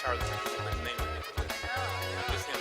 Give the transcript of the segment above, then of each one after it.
Charlie. His name is just him.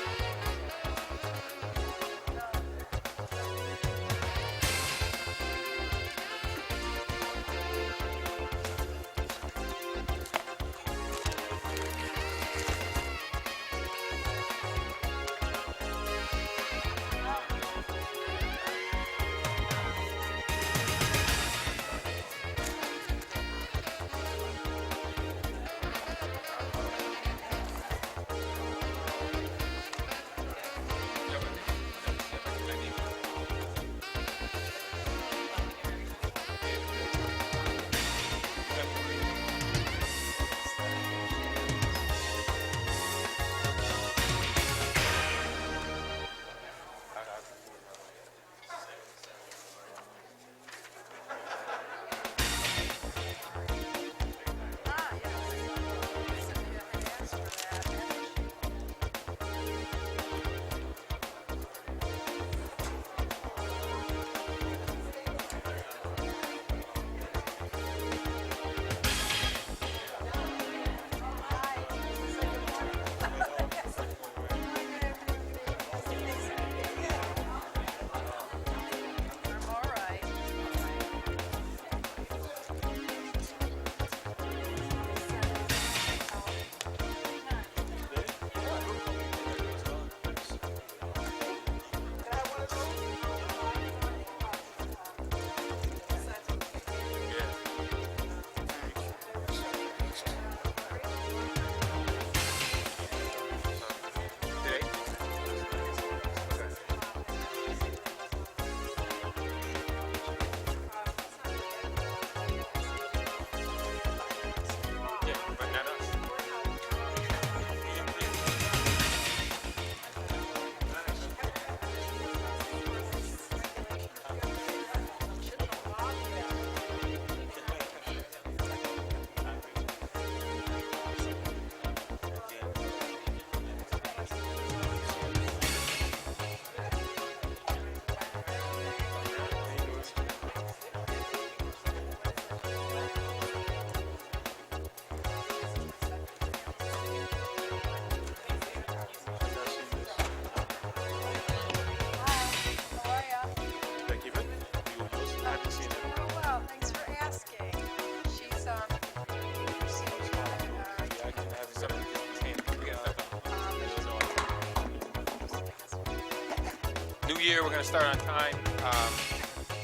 Year, we're going to start on time.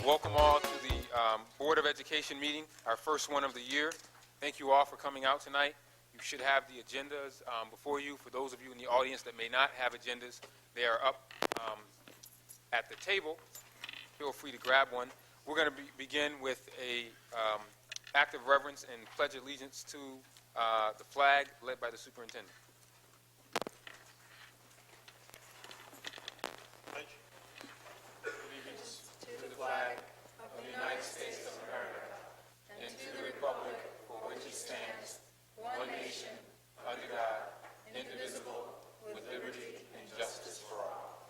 Welcome all to the Board of Education meeting, our first one of the year. Thank you all for coming out tonight. You should have the agendas before you. For those of you in the audience that may not have agendas, they are up at the table. Feel free to grab one. We're going to begin with a act of reverence and pledge allegiance to the flag led by the superintendent. Flag of the United States of America and to the republic for which it stands, one nation, under God, indivisible, with liberty and justice for all.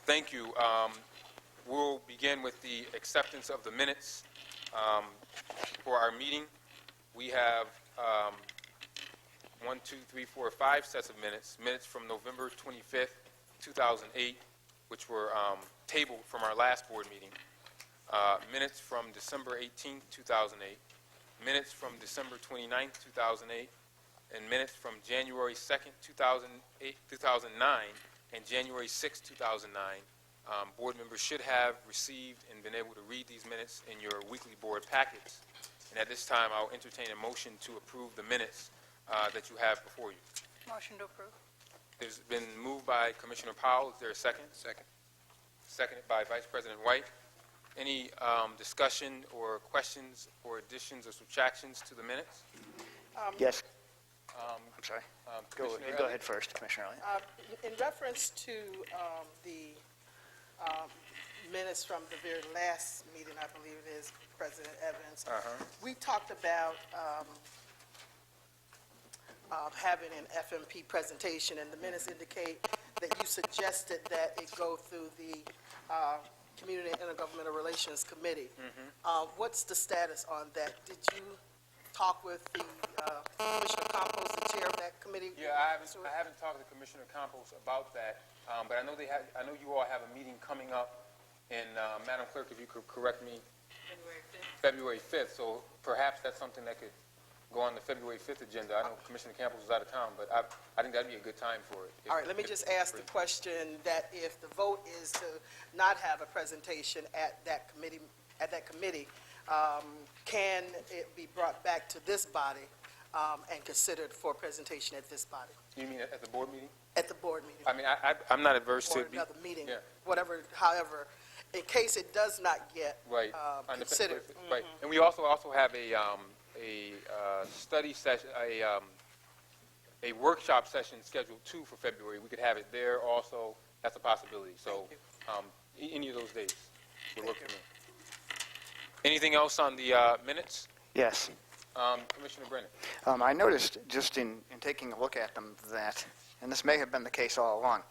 Thank you. We'll begin with the acceptance of the minutes for our meeting. We have 5 sets of minutes from November 25th, 2008, which were tabled from our last board meeting, minutes from December 18th, 2008, minutes from December 29th, 2008, and minutes from January 2nd, 2009, and January 6th, 2009. Board members should have received and been able to read these minutes in your weekly board packets. And at this time, I'll entertain a motion to approve the minutes that you have before you. Motion to approve. There's been moved by Commissioner Powell. Is there a second? Second. Seconded by Vice President White. Any discussion or questions or additions or subtractions to the minutes? Yes. I'm sorry. Go Commissioner ahead first, Commissioner Elliott. In reference to the minutes from the very last meeting, I believe it is, President Evans, we talked about having an FMP presentation, and the minutes indicate that you suggested that it go through the Community and Intergovernmental Relations Committee. What's the status on that? Did you talk with the Commissioner Campos, the chair of that committee? Yeah, I haven't talked to Commissioner Campos about that, but I know you all have a meeting coming up, and Madam Clerk, if you could correct me. February 5th, so perhaps that's something that could go on the February 5th agenda. I know Commissioner Campos was out of town, but I think that'd be a good time for it. All right, let me just ask the question that if the vote is to not have a presentation at that committee, can it be brought back to this body and considered for presentation at this body, You mean at the board meeting? at the board meeting? I mean, I'm not adverse to Or it. another meeting, Yeah. whatever, however, in case it does not get Right. On the considered. February 5th, right. And we also have a study session, a workshop session scheduled too for February. We could have it there also. That's a possibility. So any of those days would work for me. Anything else on the minutes? Yes. Commissioner Brennan. I noticed just in taking a look at them that, and this may have been the case all along,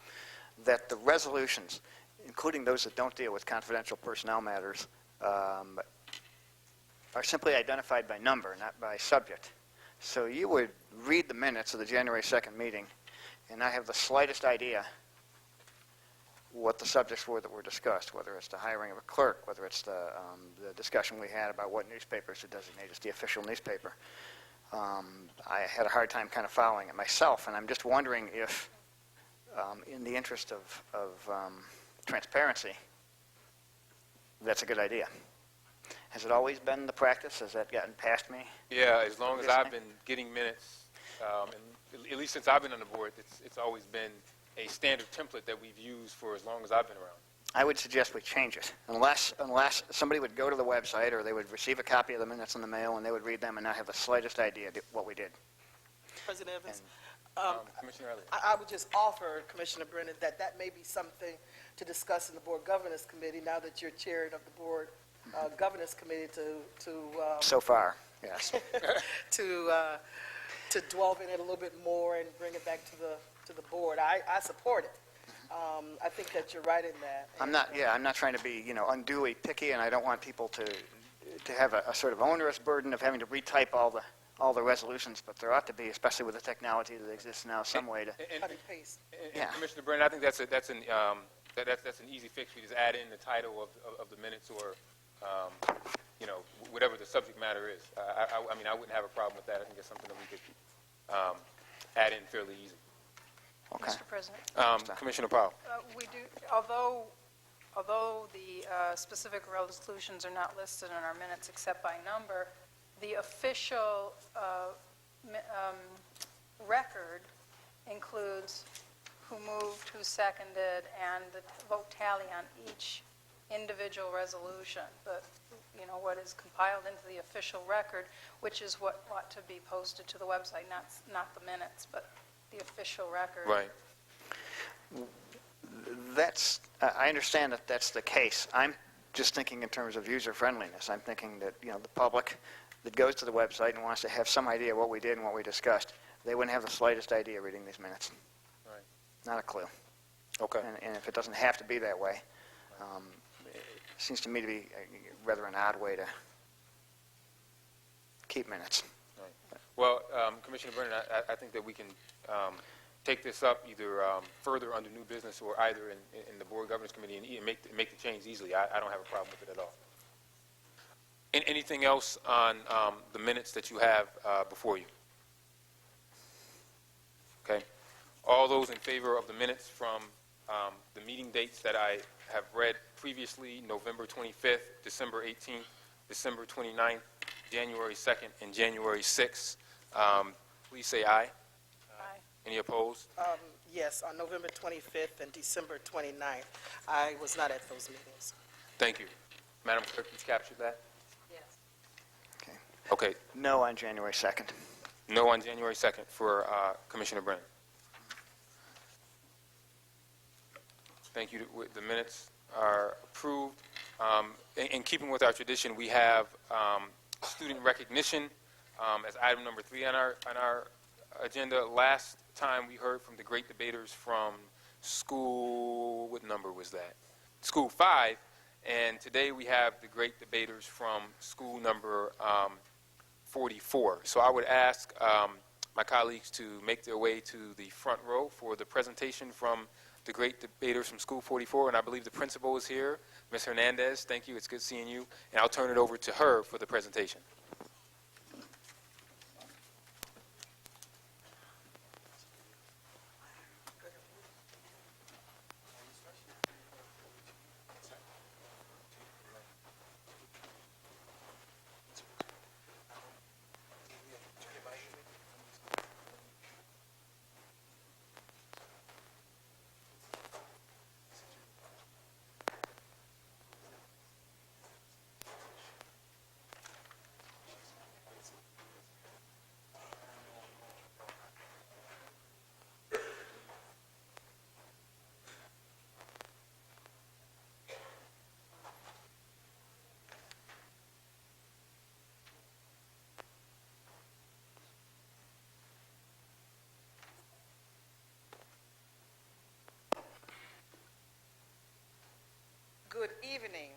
that the resolutions, including those that don't deal with confidential personnel matters, are simply identified by number, not by subject. So you would read the minutes of the January 2nd meeting and not have the slightest idea what the subjects were that were discussed, whether it's the hiring of a clerk, whether it's the discussion we had about what newspapers to designate as the official newspaper. I had a hard time kind of following it myself, and I'm just wondering if, in the interest of transparency, that's a good idea. Has it always been the practice? Has that gotten past me? Yeah, as long as I've been getting minutes, and at least since I've been on the board, it's always been a standard template that we've used for as long as I've been around. I would suggest we change it, unless somebody would go to the website or they would receive a copy of the minutes in the mail and they would read them and not have the slightest idea what we did. President Evans? Commissioner Elliott. I would just offer, Commissioner Brennan, that may be something to discuss in the Board Governance Committee now that you're chair of the Board Governance Committee So far, yes. to delve in it a little bit more and bring it back to the board. I support it. I think that you're right in that. I'm not trying to be, unduly picky, and I don't want people to have a sort of onerous burden of having to retype all the resolutions, but there ought to be, especially with the technology that exists now, some way to. Cut and paste. And Commissioner Brennan, I think that's an easy fix. We just add in the title of the minutes, or whatever the subject matter is. I mean, I wouldn't have a problem with that. I think it's something that we could add in fairly easy. Okay. Mr. President, Commissioner Powell. we do, although the specific resolutions are not listed in our minutes except by number, the official record includes who moved, who seconded, and the vote tally on each individual resolution. What is compiled into the official record, which is what ought to be posted to the website, not the minutes, but the official record. Right. I understand that that's the case. I'm just thinking in terms of user friendliness. I'm thinking that, the public that goes to the website and wants to have some idea what we did and what we discussed, they wouldn't have the slightest idea reading these minutes. Right. Not a clue. Okay. And if it doesn't have to be that way, it seems to me to be rather an odd way to keep minutes. Right. Well, Commissioner Brennan, I think that we can take this up either further under new business or either in the Board Governance Committee and make the change easily. I don't have a problem with it at all. Anything else on the minutes that you have before you? Okay. All those in favor of the minutes from the meeting dates that I have read previously, November 25th, December 18th, December 29th, January 2nd, and January 6th, please say aye. Aye. Any opposed? Yes, on November 25th and December 29th. I was not at those meetings. Thank you. Madam Clerk, you captured that? Yes. Okay. Okay. No on January 2nd. No on January 2nd for Commissioner Brennan. Thank you. The minutes are approved. In keeping with our tradition, we have student recognition as item number 3 on our agenda. Last time we heard from the great debaters from school, what number was that? School 5, And today we have the great debaters from school number 44. So I would ask my colleagues to make their way to the front row for the presentation from the great debaters from School 44, and I believe the principal is here, Ms. Hernandez. Thank you. It's good seeing you. And I'll turn it over to her for the presentation. Good evening.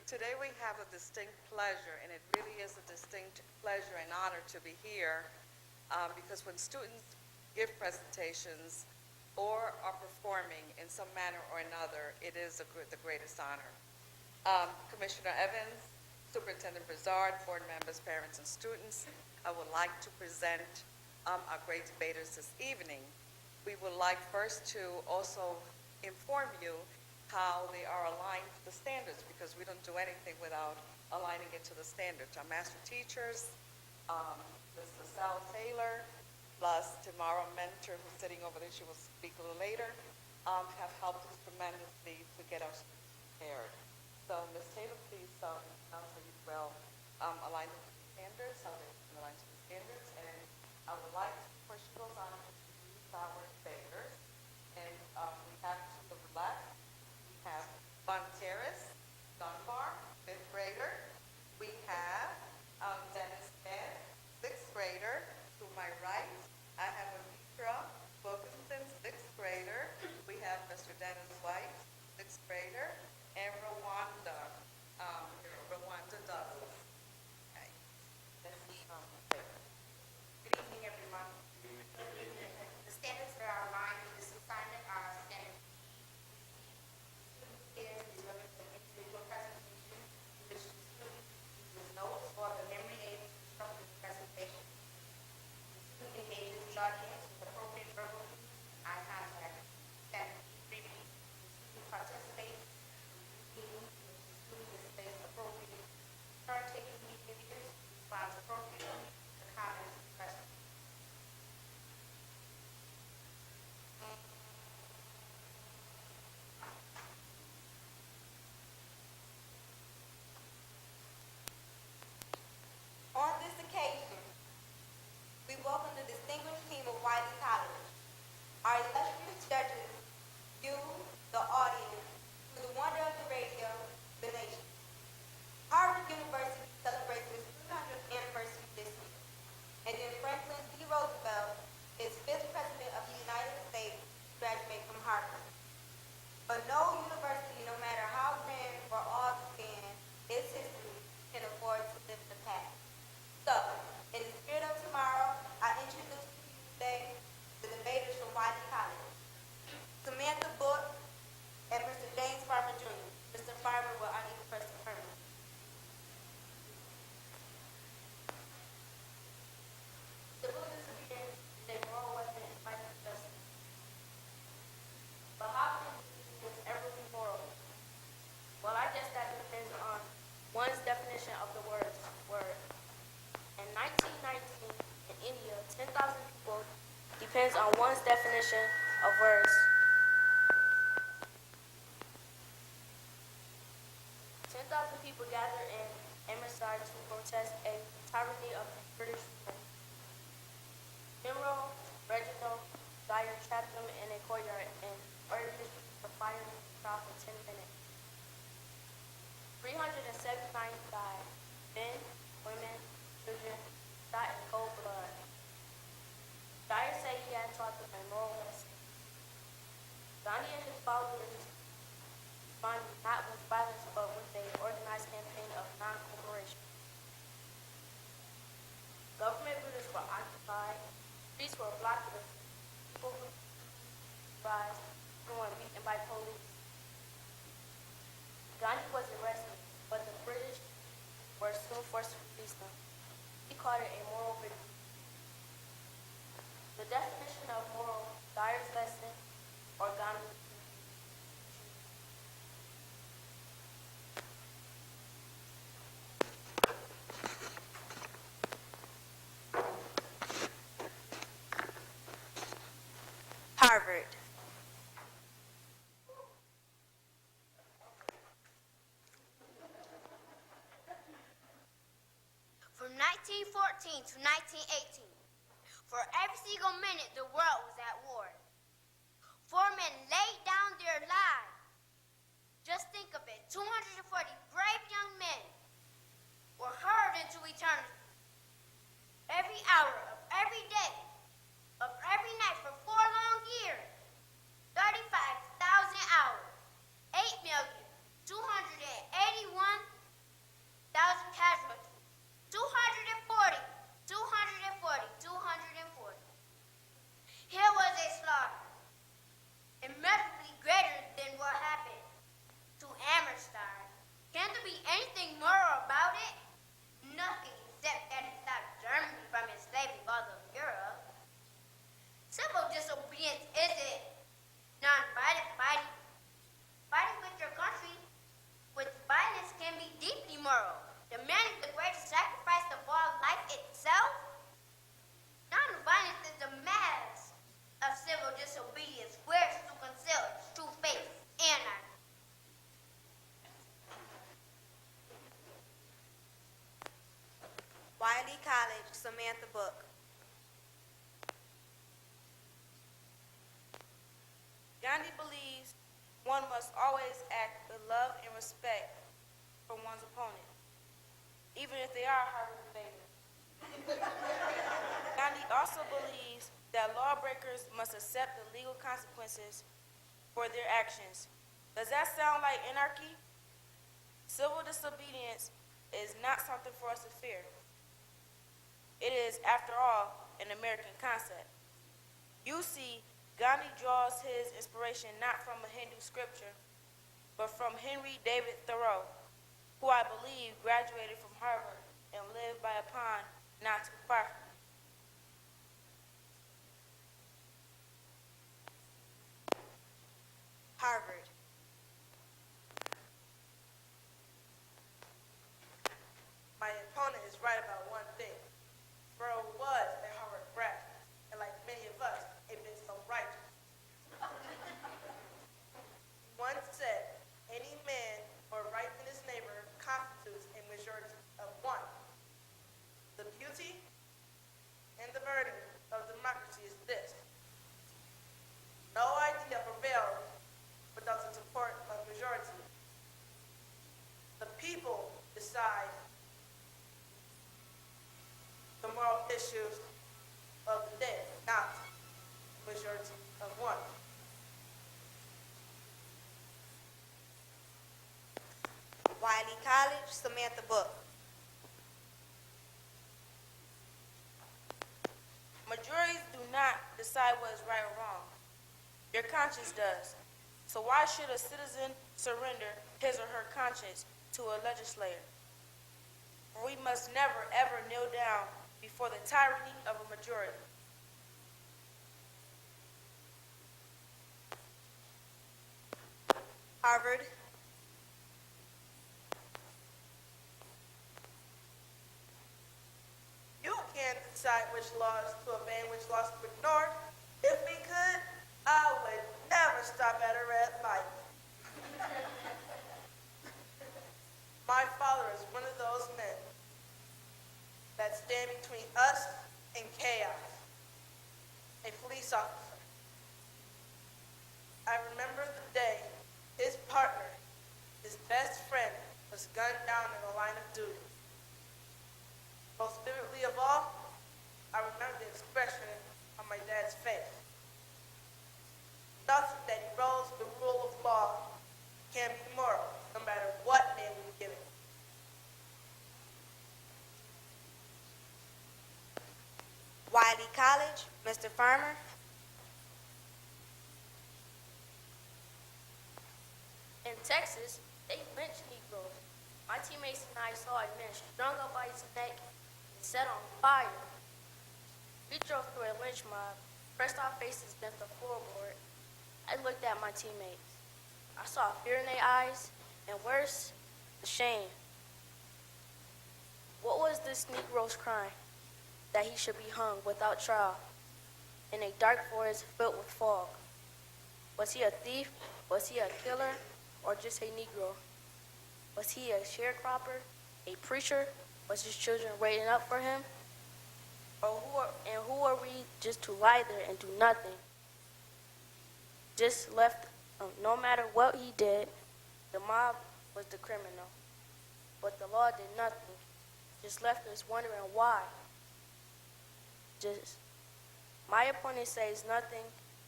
Today we have a distinct pleasure, and it really is a distinct pleasure and honor to be here because when students give presentations or are performing in some manner or another, it is the greatest honor. Commissioner Evans, Superintendent Brizard, board members, parents, and students, I would like to present our great debaters this evening. We would like first to also inform you how they are aligned to the standards, because we don't do anything without aligning it to the standards. Our master teachers, Mr. Sal Taylor, plus Tamara Mentor, who's sitting over there, she will speak a little later, have helped us tremendously to get our students prepared. So, Ms. Taylor, please tell how you will align to the standards, how they align to the standards, and I would like to, before she goes on, to introduce our debaters, and we have to the left, have Bonteras Dunbar, 5th grader. We have Dennis Bed, 6th grader. To my right, I have Anitra Wilkinson, 6th grader. We have Mr. Dennis White, 6th grader, and Rwanda Douglas. Okay. Let's see. Good evening, everyone. The standards that are aligned with this assignment are standard is delivered an individual presentation, which the student uses notes or the memory aid to construct the presentation. The student engages the audience with appropriate verbal cues, eye contact, standard reading. The student participates in meetings, which the student displays appropriate turn-taking behaviors, responds appropriately to comments and questions. On this occasion, we welcome the distinguished team of Wiley College. Our illustrious judges, you, the audience, through the wonder of the radio, the nation. Harvard University celebrates its 300th anniversary this year, and then Franklin D. Roosevelt, its 5th president of the United States, graduated from Harvard. But no university, no matter how grand or awe-span its history, can afford to live in the past. So, in the spirit of tomorrow, I introduce to you today the debaters from Wiley College, Samantha Book and Mr. James Farmer Jr. Mr. Farmer will honor the first affirmative. Civil disobedience is a moral weapon in fight for justice. But how can disobedience ever be moral? Well, I guess that depends on one's definition of the word. In 1919, in India, 10,000 people depends on one's definition of words. 10,000 people gathered in Amritsar to protest a tyranny of the British rule. General Reginald Dyer trapped them in a courtyard and ordered his troops to fire the crowd for 10 minutes. 379 died, men, women, children, shot in cold blood. Dyer said he had taught them a moral lesson. Gandhi and his followers responded not with violence but with an organized campaign of non-cooperation. Government buildings were occupied, streets were blocked with people who survived being beaten by police. Gandhi was arrested, but the British were soon forced to release him. He called it a moral victory. The definition of moral, Dyer's lesson, or Gandhi. Harvard. From 1914 to 1918, for every single minute the world was at war. 4 men laid down their lives. Just think of it, 240 brave young men were hurled into eternity. Every hour of every day, of every night for 4 long years, 35,000 hours, 8,281,000 casualties, 240. Here was a slaughter, immeasurably greater than what happened to Hammerstein. Can there be anything moral about it? Nothing except that it stopped Germany from enslaving all of Europe. Civil disobedience isn't non-violent fighting. Fighting with your country with violence can be deeply moral, demanding the greatest sacrifice of all, life itself. Non-violence is the mask of civil disobedience, wears to conceal its true face, anarchy. Wiley College, Samantha Book. Gandhi believes one must always act with love and respect for one's opponent, even if they are Harvard favorite. Gandhi also believes that lawbreakers must accept the legal consequences for their actions. Does that sound like anarchy? Civil disobedience is not something for us to fear. It is, after all, an American concept. You see, Gandhi draws his inspiration not from a Hindu scripture, but from Henry David Thoreau, who I believe graduated from Harvard and lived by a pond not too far from me. Harvard. My opponent is right about one thing. Thoreau was a Harvard grad, and like many of us, a bit self-righteous. Once said, any man or right in his neighbor constitutes a majority of one. The beauty and the burden of democracy is this. No idea prevails without the support of majority. The people decide the moral issues of the day, not the majority of one. Wiley College, Samantha Book. Majorities do not decide what is right or wrong. Your conscience does. So why should a citizen surrender his or her conscience to a legislator? For we must never, ever kneel down before the tyranny of a majority. Harvard. You can't decide which laws to obey and which laws to ignore. If we could, I would never stop at a red light. My father is one of those men that stand between us and chaos. A police officer. I remember the day his partner, his best friend, was gunned down in the line of duty. Most vividly of all, I remember the expression on my dad's face. Nothing that erodes the rule of law can be Wiley College, Mr. Farmer. In Texas, they lynched Negroes. My teammates and I saw a man strung up by his neck and set on fire. We drove through a lynch mob, pressed our faces against the floorboard. I looked at my teammates. I saw fear in their eyes, and worse, the shame. What was this Negro's crime? That he should be hung without trial in a dark forest filled with fog. Was he a thief? Was he a killer? Or just a Negro? Was he a sharecropper? A preacher? Was his children waiting up for him? Or who are we just to lie there and do nothing? Just left, no matter what he did, the mob was the criminal. But the law did nothing. Just left us wondering why. My opponent says nothing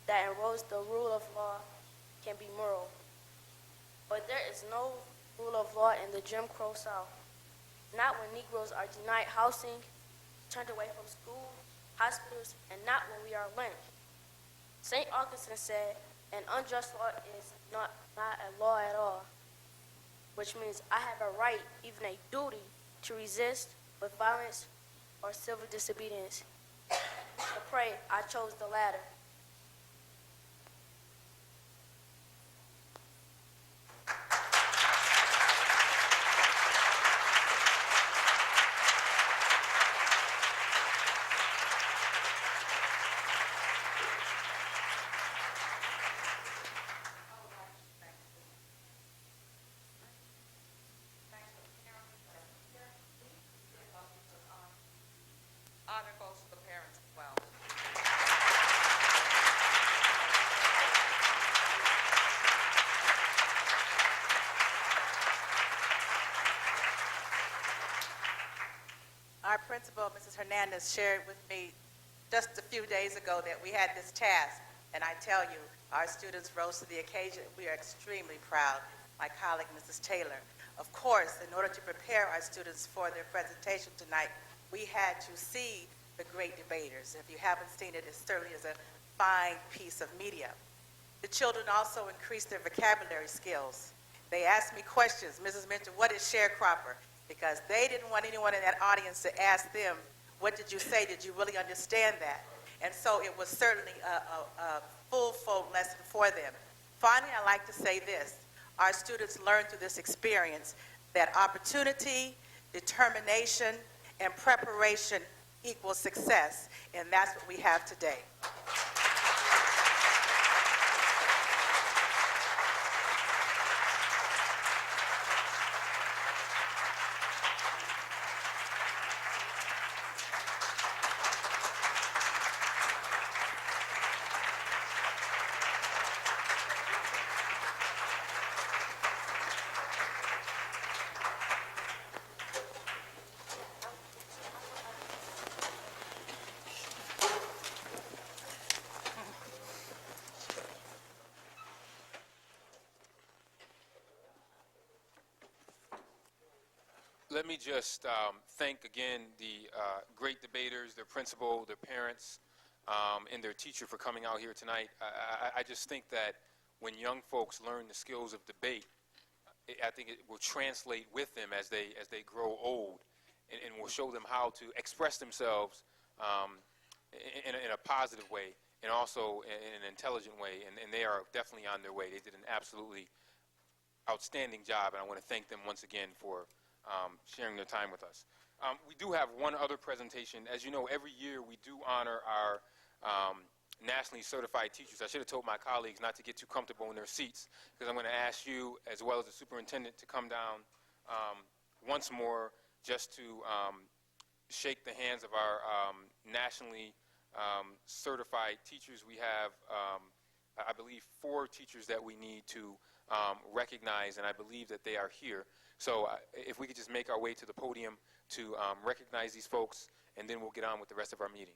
that erodes the rule of law can be moral. But there is no rule of law in the Jim Crow South. Not when Negroes are denied housing, turned away from school, hospitals, and not when we are lynched. St. Augustine said, an unjust law is not a law at all, which means I have a right, even a duty, to resist with violence or civil disobedience. To pray, I chose the latter. Honor goes to the parents as well. Our principal, Mrs. Hernandez, shared with me just a few days ago that we had this task, and I tell you, our students rose to the occasion. We are extremely proud. My colleague, Mrs. Taylor. Of course, in order to prepare our students for their presentation tonight, we had to see the great debaters. If you haven't seen it, it certainly is a fine piece of media. The children also increased their vocabulary skills. They asked me questions. Mrs. Minter, what is sharecropper? Because they didn't want anyone in that audience to ask them, what did you say? Did you really understand that? And so it was certainly a full lesson for them. Finally, I'd like to say this. Our students learned through this experience that opportunity, determination, and preparation equals success, and that's what we have today. Let me just thank again the great debaters, their principal, their parents, and their teacher for coming out here tonight. I just think that when young folks learn the skills of debate, I think it will translate with them as they grow old, and will show them how to express themselves in a positive way, and also in an intelligent way, and they are definitely on their way. They did an absolutely outstanding job, and I want to thank them once again for sharing their time with us. We do have one other presentation. As you know, every year we do honor our nationally certified teachers. I should have told my colleagues not to get too comfortable in their seats, because I'm going to ask you, as well as the superintendent, to come down once more just to shake the hands of our nationally certified teachers. We have, I believe, 4 teachers that we need to recognize, and I believe that they are here. So if we could just make our way to the podium to recognize these folks, and then we'll get on with the rest of our meeting.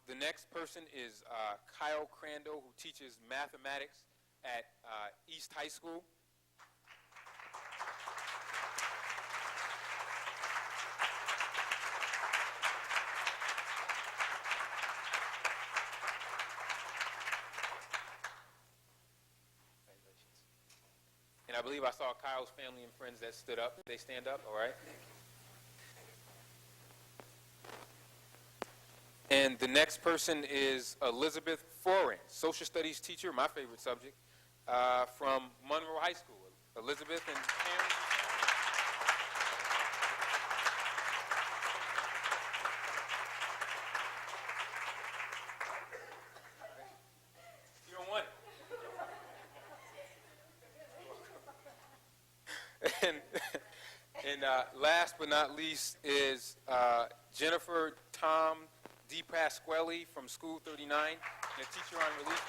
The next person is Kyle Crandall, who teaches mathematics at East High School. And I believe I saw Kyle's family and friends that stood up. They stand up, all right? And the next person is Elizabeth Foran, social studies teacher, my favorite subject, from Monroe High School. Elizabeth and Cameron. You don't want it. And last but not least is Jennifer Tom DePasquale from School 39, and a teacher on relief.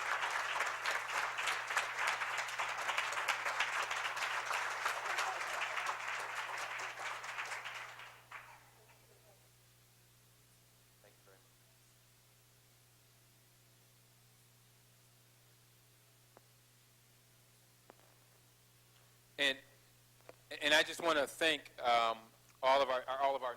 Thank you very much. And I just want to thank all of our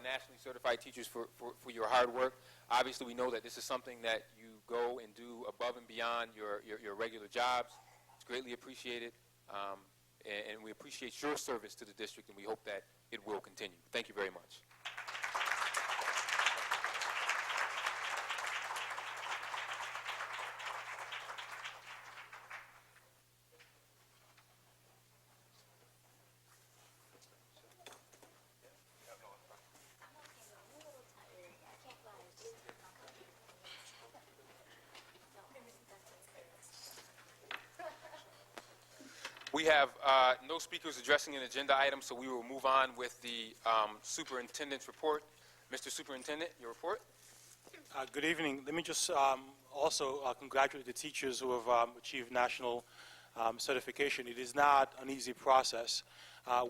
nationally certified teachers for your hard work. Obviously, we know that this is something that you go and do above and beyond your regular jobs. It's greatly appreciated, and we appreciate your service to the district, and we hope that it will continue. Thank you very much. We have no speakers addressing an agenda item, so we will move on with the superintendent's report. Mr. Superintendent, your report. Good evening. Let me just also congratulate the teachers who have achieved national certification. It is not an easy process.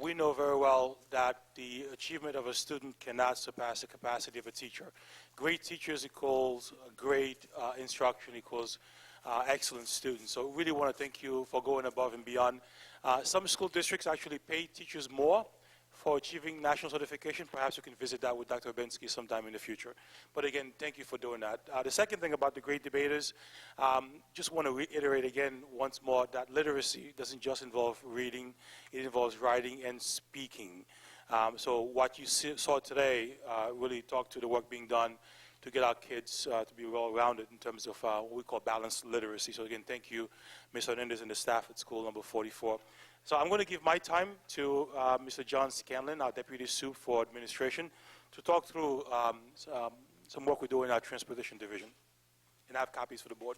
We know very well that the achievement of a student cannot surpass the capacity of a teacher. Great teachers equals great instruction equals excellent students. So really want to thank you for going above and beyond. Some school districts actually pay teachers more for achieving national certification. Perhaps you can visit that with Dr. Obinsky sometime in the future. But again, thank you for doing that. The second thing about the great debaters, just want to reiterate again once more that literacy doesn't just involve reading, it involves writing and speaking. So what you saw today really talked to the work being done to get our kids to be well-rounded in terms of what we call balanced literacy. So again, thank you, Ms. Hernandez and the staff at school number 44. So I'm going to give my time to Mr. John Scanlon, our Deputy Sup for Administration, to talk through some work we do in our Transportation Division. And I have copies for the board.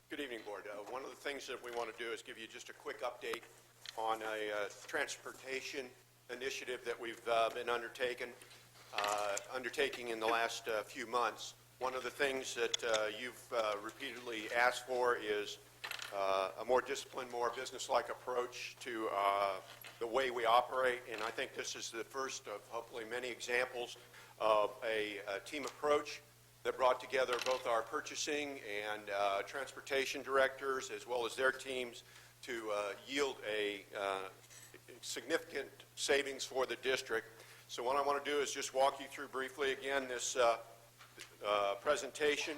Good evening, Board. One of the things that we want to do is give you just a quick update on a transportation initiative that we've been undertaking in the last few months. One of the things that you've repeatedly asked for is a more disciplined, more business-like approach to the way we operate, and I think this is the first of hopefully many examples of a team approach that brought together both our purchasing and transportation directors as well as their teams to yield a significant savings for the district. So what I want to do is just walk you through briefly again this presentation,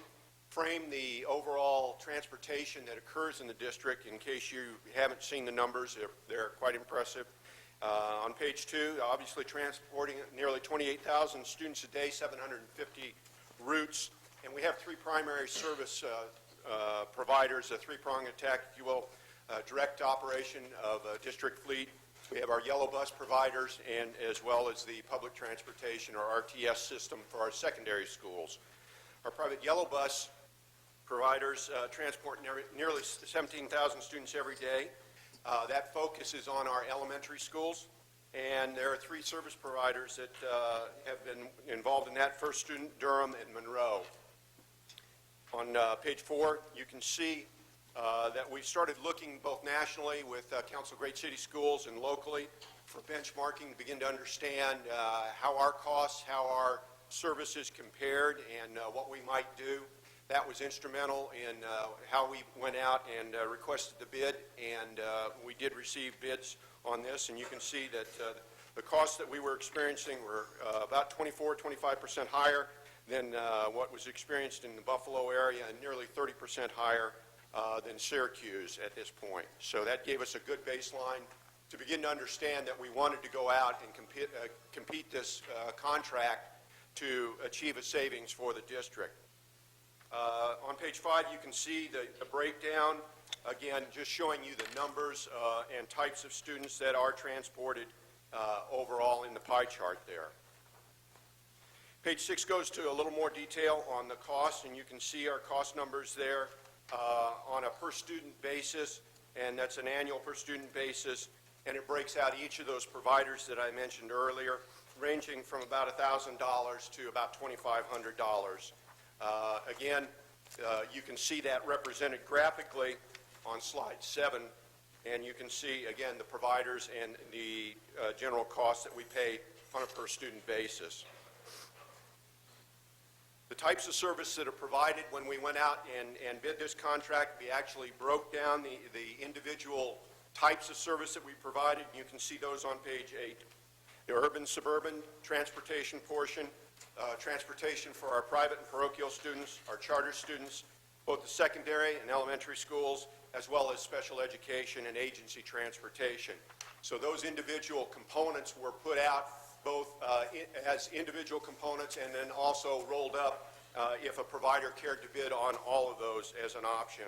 frame the overall transportation that occurs in the district in case you haven't seen the numbers. They're quite impressive. On page 2, obviously transporting nearly 28,000 students a day, 750 routes, and we have three primary service providers, a three-pronged attack, if you will, direct operation of a district fleet. We have our yellow bus providers and as well as the public transportation or RTS system for our secondary schools. Our private yellow bus providers transport nearly 17,000 students every day. That focuses on our elementary schools. And there are three service providers that have been involved in that: First Student, Durham, and Monroe. On page 4, you can see that we started looking both nationally with Council of Great City Schools and locally for benchmarking to begin to understand how our costs, how our services compared, and what we might do. That was instrumental in how we went out and requested the bid, and we did receive bids on this, and you can see that the costs that we were experiencing were about 25% higher than what was experienced in the Buffalo area, and nearly 30% higher than Syracuse at this point. So that gave us a good baseline to begin to understand that we wanted to go out and compete this contract to achieve a savings for the district. On page 5, you can see the breakdown, again, just showing you the numbers and types of students that are transported overall in the pie chart there. Page 6 goes to a little more detail on the cost, and you can see our cost numbers there on a per-student basis, and that's an annual per-student basis, and it breaks out each of those providers that I mentioned earlier, ranging from about $1,000 to about $2,500. Again, you can see that represented graphically on slide 7, and you can see, again, the providers and the general costs that we pay on a per-student basis. The types of service that are provided when we went out and bid this contract, we actually broke down the individual types of service that we provided, and you can see those on page 8. The urban-suburban transportation portion, transportation for our private and parochial students, our charter students, both the secondary and elementary schools, as well as special education and agency transportation. So those individual components were put out both as individual components and then also rolled up if a provider cared to bid on all of those as an option.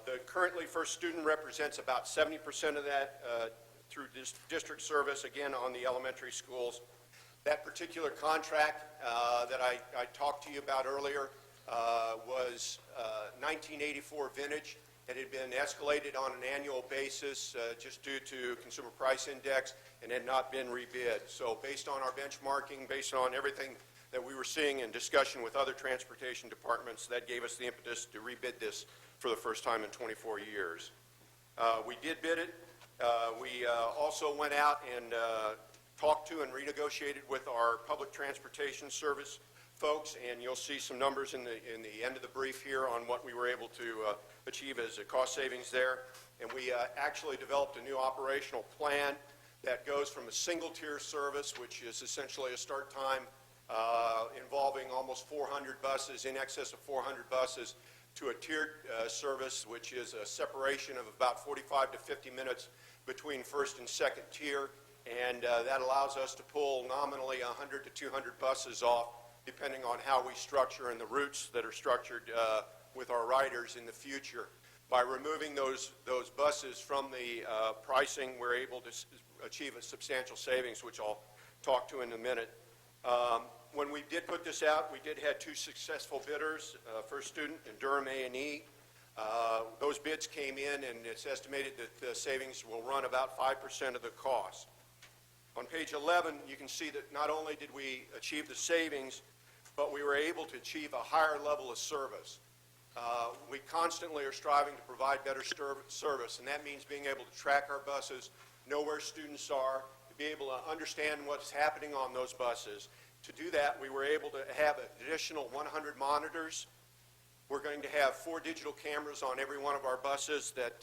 The currently first student represents about 70% of that through district service, again on the elementary schools. That particular contract that I talked to you about earlier was 1984 vintage. It had been escalated on an annual basis just due to consumer price index and had not been rebid. So based on our benchmarking, based on everything that we were seeing in discussion with other transportation departments, that gave us the impetus to rebid this for the first time in 24 years. We did bid it. We also went out and talked to and renegotiated with our public transportation service folks, and you'll see some numbers in the end of the brief here on what we were able to achieve as a cost savings there. And we actually developed a new operational plan that goes from a single-tier service, which is essentially a start time involving almost 400 buses, in excess of 400 buses, to a tiered service, which is a separation of about 45 to 50 minutes between first and second tier, and that allows us to pull nominally 100 to 200 buses off, depending on how we structure and the routes that are structured with our riders in the future. By removing those buses from the pricing, we're able to achieve a substantial savings, which I'll talk to in a minute. When we did put this out, we did have 2 successful bidders, First Student and Durham A&E. Those bids came in, and it's estimated that the savings will run about 5% of the cost. On page 11, you can see that not only did we achieve the savings, but we were able to achieve a higher level of service. We constantly are striving to provide better service, and that means being able to track our buses, know where students are, to be able to understand what's happening on those buses. To do that, we were able to have an additional 100 monitors. We're going to have 4 digital cameras on every one of our buses that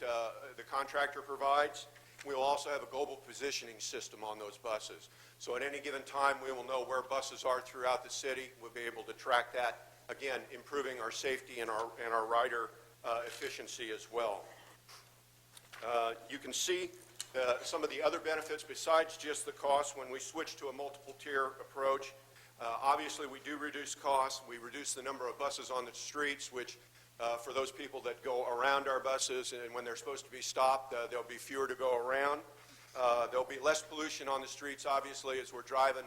the contractor provides. We will also have a global positioning system on those buses. So at any given time, we will know where buses are throughout the city. We'll be able to track that, again, improving our safety and our rider efficiency as well. You can see some of the other benefits besides just the cost when we switch to a multiple tier approach. Obviously, we do reduce costs. We reduce the number of buses on the streets, which for those people that go around our buses, and when they're supposed to be stopped, there'll be fewer to go around. There'll be less pollution on the streets, obviously, as we're driving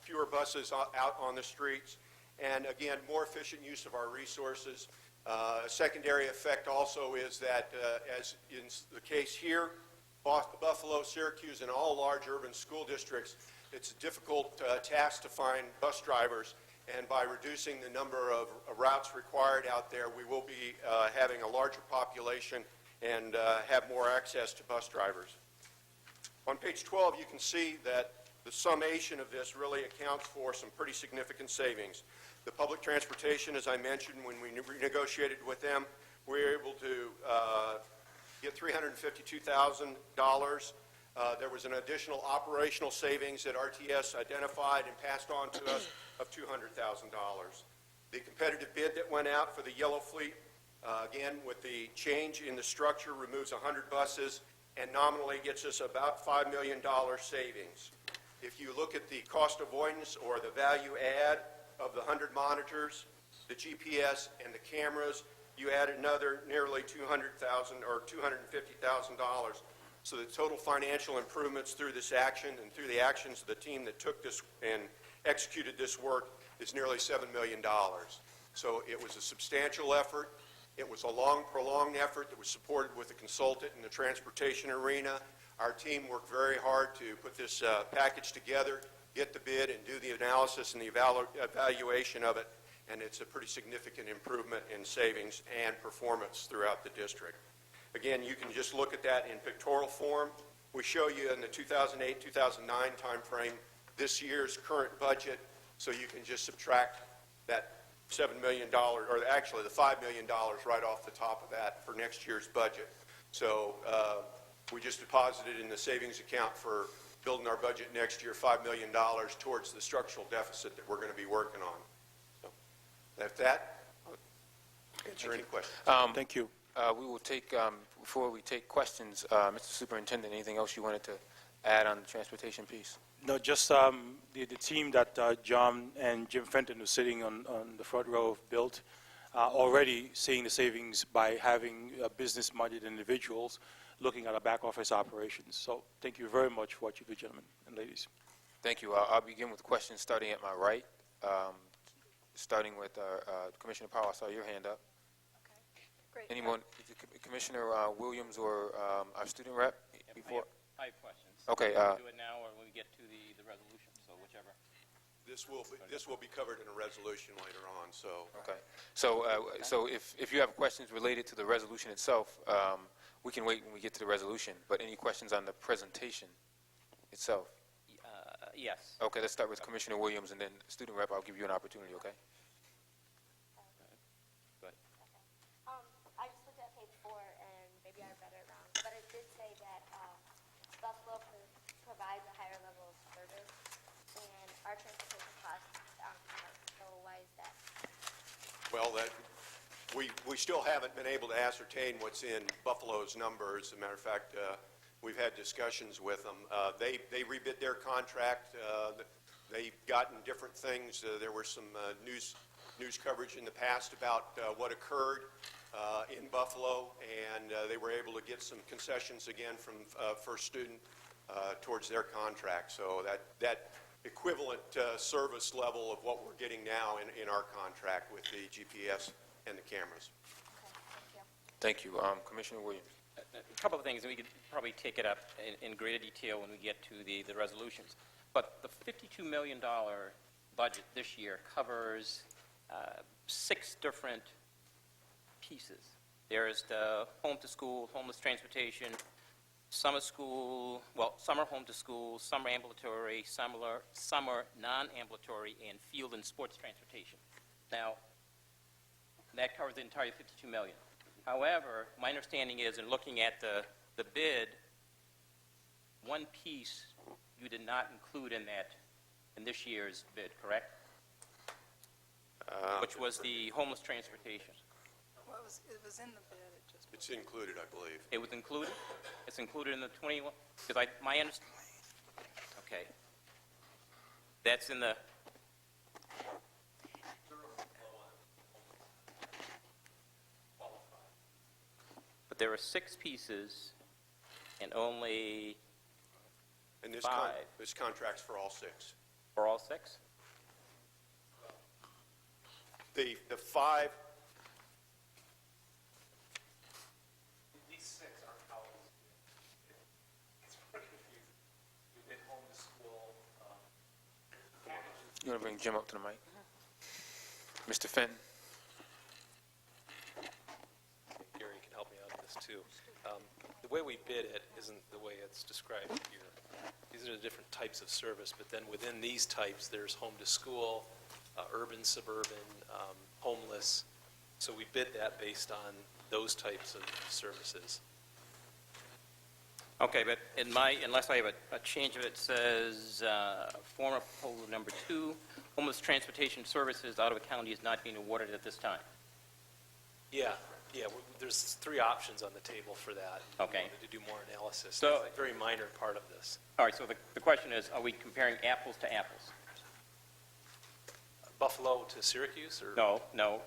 fewer buses out on the streets. And again, more efficient use of our resources. A secondary effect also is that, as in the case here, Buffalo, Syracuse, and all large urban school districts, it's a difficult task to find bus drivers, and by reducing the number of routes required out there, we will be having a larger population and have more access to bus drivers. On page 12, you can see that the summation of this really accounts for some pretty significant savings. The public transportation, as I mentioned, when we negotiated with them, we were able to get $352,000. There was an additional operational savings that RTS identified and passed on to us of $200,000. The competitive bid that went out for the yellow fleet, again, with the change in the structure, removes 100 buses and nominally gets us about $5 million savings. If you look at the cost avoidance or the value add of the 100 monitors, the GPS, and the cameras, you add another nearly $200,000 or $250,000. So the total financial improvements through this action and through the actions of the team that took this and executed this work is nearly $7 million. So it was a substantial effort. It was a long, prolonged effort that was supported with a consultant in the transportation arena. Our team worked very hard to put this package together, get the bid, and do the analysis and the evaluation of it, and it's a pretty significant improvement in savings and performance throughout the district. Again, you can just look at that in pictorial form. We show you in the 2008-2009 timeframe this year's current budget, so you can just subtract that $7 million, or actually the $5 million right off the top of that for next year's budget. So we just deposited in the savings account for building our budget next year $5 million towards the structural deficit that we're going to be working on. So that's that. I'll answer any questions. Thank you. We will take, before we take questions, Mr. Superintendent, anything else you wanted to add on the transportation piece? No, just the team that John and Jim Fenton, who's sitting on the front row, have built, already seeing the savings by having business-minded individuals looking at our back office operations. So thank you very much for what you do, gentlemen and ladies. Thank you. I'll begin with questions starting at my right. Starting with Commissioner Powell, I saw your hand up. Great. Anyone, Commissioner Williams or our student rep before? I have questions. Okay. Do it now or when we get to the resolution, so whichever. This will be covered in a resolution later on, so. Okay. So if you have questions related to the resolution itself, we can wait when we get to the resolution. But any questions on the presentation itself? Yes. Okay, let's start with Commissioner Williams, and then student rep, I'll give you an opportunity, okay? Good. I just looked at page 4, and maybe I read it wrong, but it did say that Buffalo provides a higher level of service, and our transportation costs aren't high. So why is that? Well, we still haven't been able to ascertain what's in Buffalo's numbers. As a matter of fact, we've had discussions with them. They rebid their contract. They've gotten different things. There were some news coverage in the past about what occurred in Buffalo, and they were able to get some concessions again from First Student towards their contract. So that equivalent service level of what we're getting now in our contract with the GPS and the cameras. Okay, thank you. Thank you. Commissioner Williams. A couple of things, and we could probably take it up in greater detail when we get to the resolutions. But the $52 million budget this year covers 6 different pieces. There is the home to school, homeless transportation, summer school, well, summer home to school, summer ambulatory, summer non-ambulatory, and field and sports transportation. Now, that covers the entire $52 million. However, my understanding is, in looking at the bid, one piece you did not include in this year's bid, correct? Which was the homeless transportation. Well, it was in the bid. It's included, I believe. It was included? It's included in the 21? Because my understanding. Okay. That's in the. But there are 6 pieces and only And this 5. This contract's for all 6. For all 6? The 5. These 6 aren't always. It's pretty confusing. We did home to school. You want to bring Jim up to the mic? Mr. Fenton? Gary can help me out on this too. The way we bid it isn't the way it's described here. These are the different types of service, but then within these types, there's home to school, urban, suburban, homeless. So we bid that based on those types of services. Okay, but unless I have a change of it, says, former proposal number 2, homeless transportation services out of county is not being awarded at this time. Yeah, there's 3 options on the table for that. Okay. We wanted to do more analysis. So- It's a very minor part of this. All right, so the question is, are we comparing apples to apples? Buffalo to Syracuse, or? No.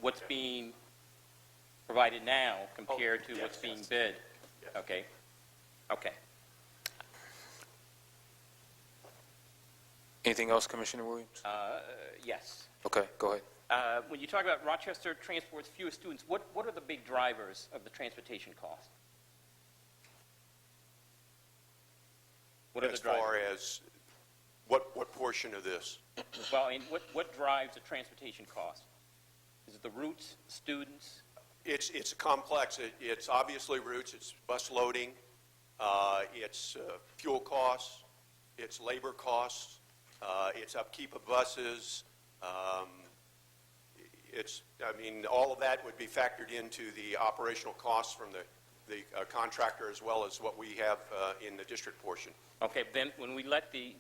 What's being provided now compared to yes, what's being yes. bid? Yes. Okay. Anything else, Commissioner Williams? Yes. Okay, go ahead. When you talk about Rochester transports fewer students, what are the big drivers of the transportation cost? What are the As drivers? far as what portion of this? Well, I mean, what drives the transportation cost? Is it the routes, the students? It's complex. It's obviously routes, it's bus loading, it's fuel costs, it's labor costs, it's upkeep of buses. All of that would be factored into the operational costs from the contractor as well as what we have in the district portion. Okay, then when we let the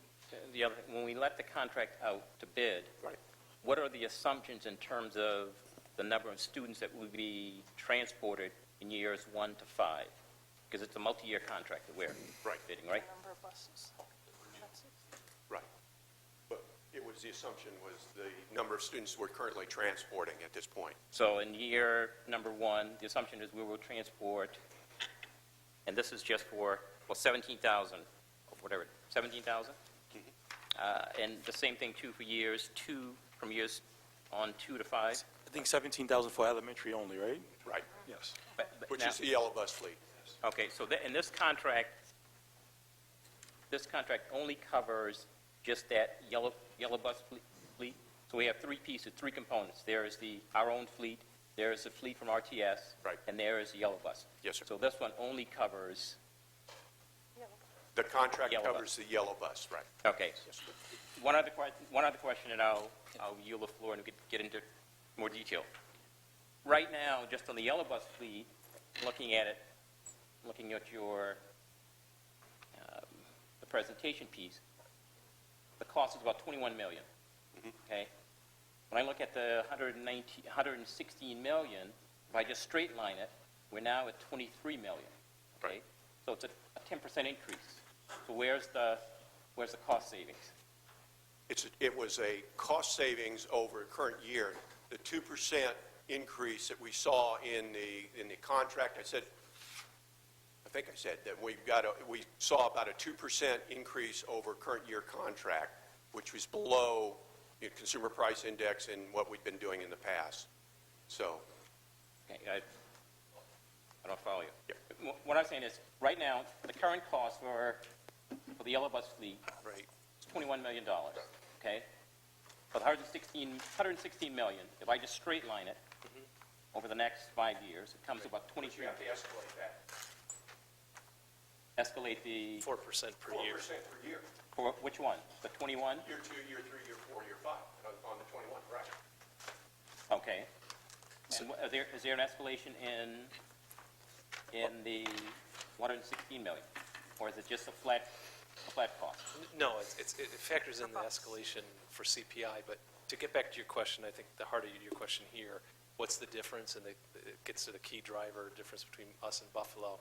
contract out to bid, Right. what are the assumptions in terms of the number of students that will be transported in years 1 to 5? Because it's a multi-year contract that we're Right. bidding, right? Number of buses. Right. But the assumption was the number of students we're currently transporting at this point. So in year number 1, the assumption is we will transport, and this is just for, 17,000, or whatever, 17,000? And the same thing, too, for years 2, from years on 2 to 5? I think 17,000 for elementary only, right? Right. Yes. Which now- is the yellow bus fleet. Okay, so in this contract only covers just that yellow bus fleet? So we have 3 pieces, 3 components. There is our own fleet, there is the fleet from RTS, Right. and there is the yellow bus. Yes, sir. So this one only covers, The contract Yellow covers the yellow bus, right. okay. One other question, and I'll yield the floor and we can get into more detail. Right now, just on the yellow bus fleet, looking at your the presentation piece, the cost is about $21 million. Okay. When I look at the 116 million, if I just straight line it, we're now at 23 million. Okay. Right. So it's a 10% increase. So where's the cost savings? It was a cost savings over current year. The 2% increase that we saw in the contract, I think I said that we saw about a 2% increase over current year contract, which was below the consumer price index and what we've been doing in the past. So, Okay, I don't follow you. What I'm saying is, right now, the current cost for the yellow bus fleet right. is $21 million, okay? For the 116 million, if I just straight line it over the next 5 years, it comes to about 23. You have to escalate that. Escalate the, 4% per year. 4% per year. for which one? The 21? Year 2, year 3, year 4, year 5 on the 21, right. Okay. And is there an escalation in the 116 million? Or is it just a flat cost? No, it factors in the escalation for CPI, but to get back to your question, I think the heart of your question here, what's the difference, and it gets to the key driver difference between us and Buffalo.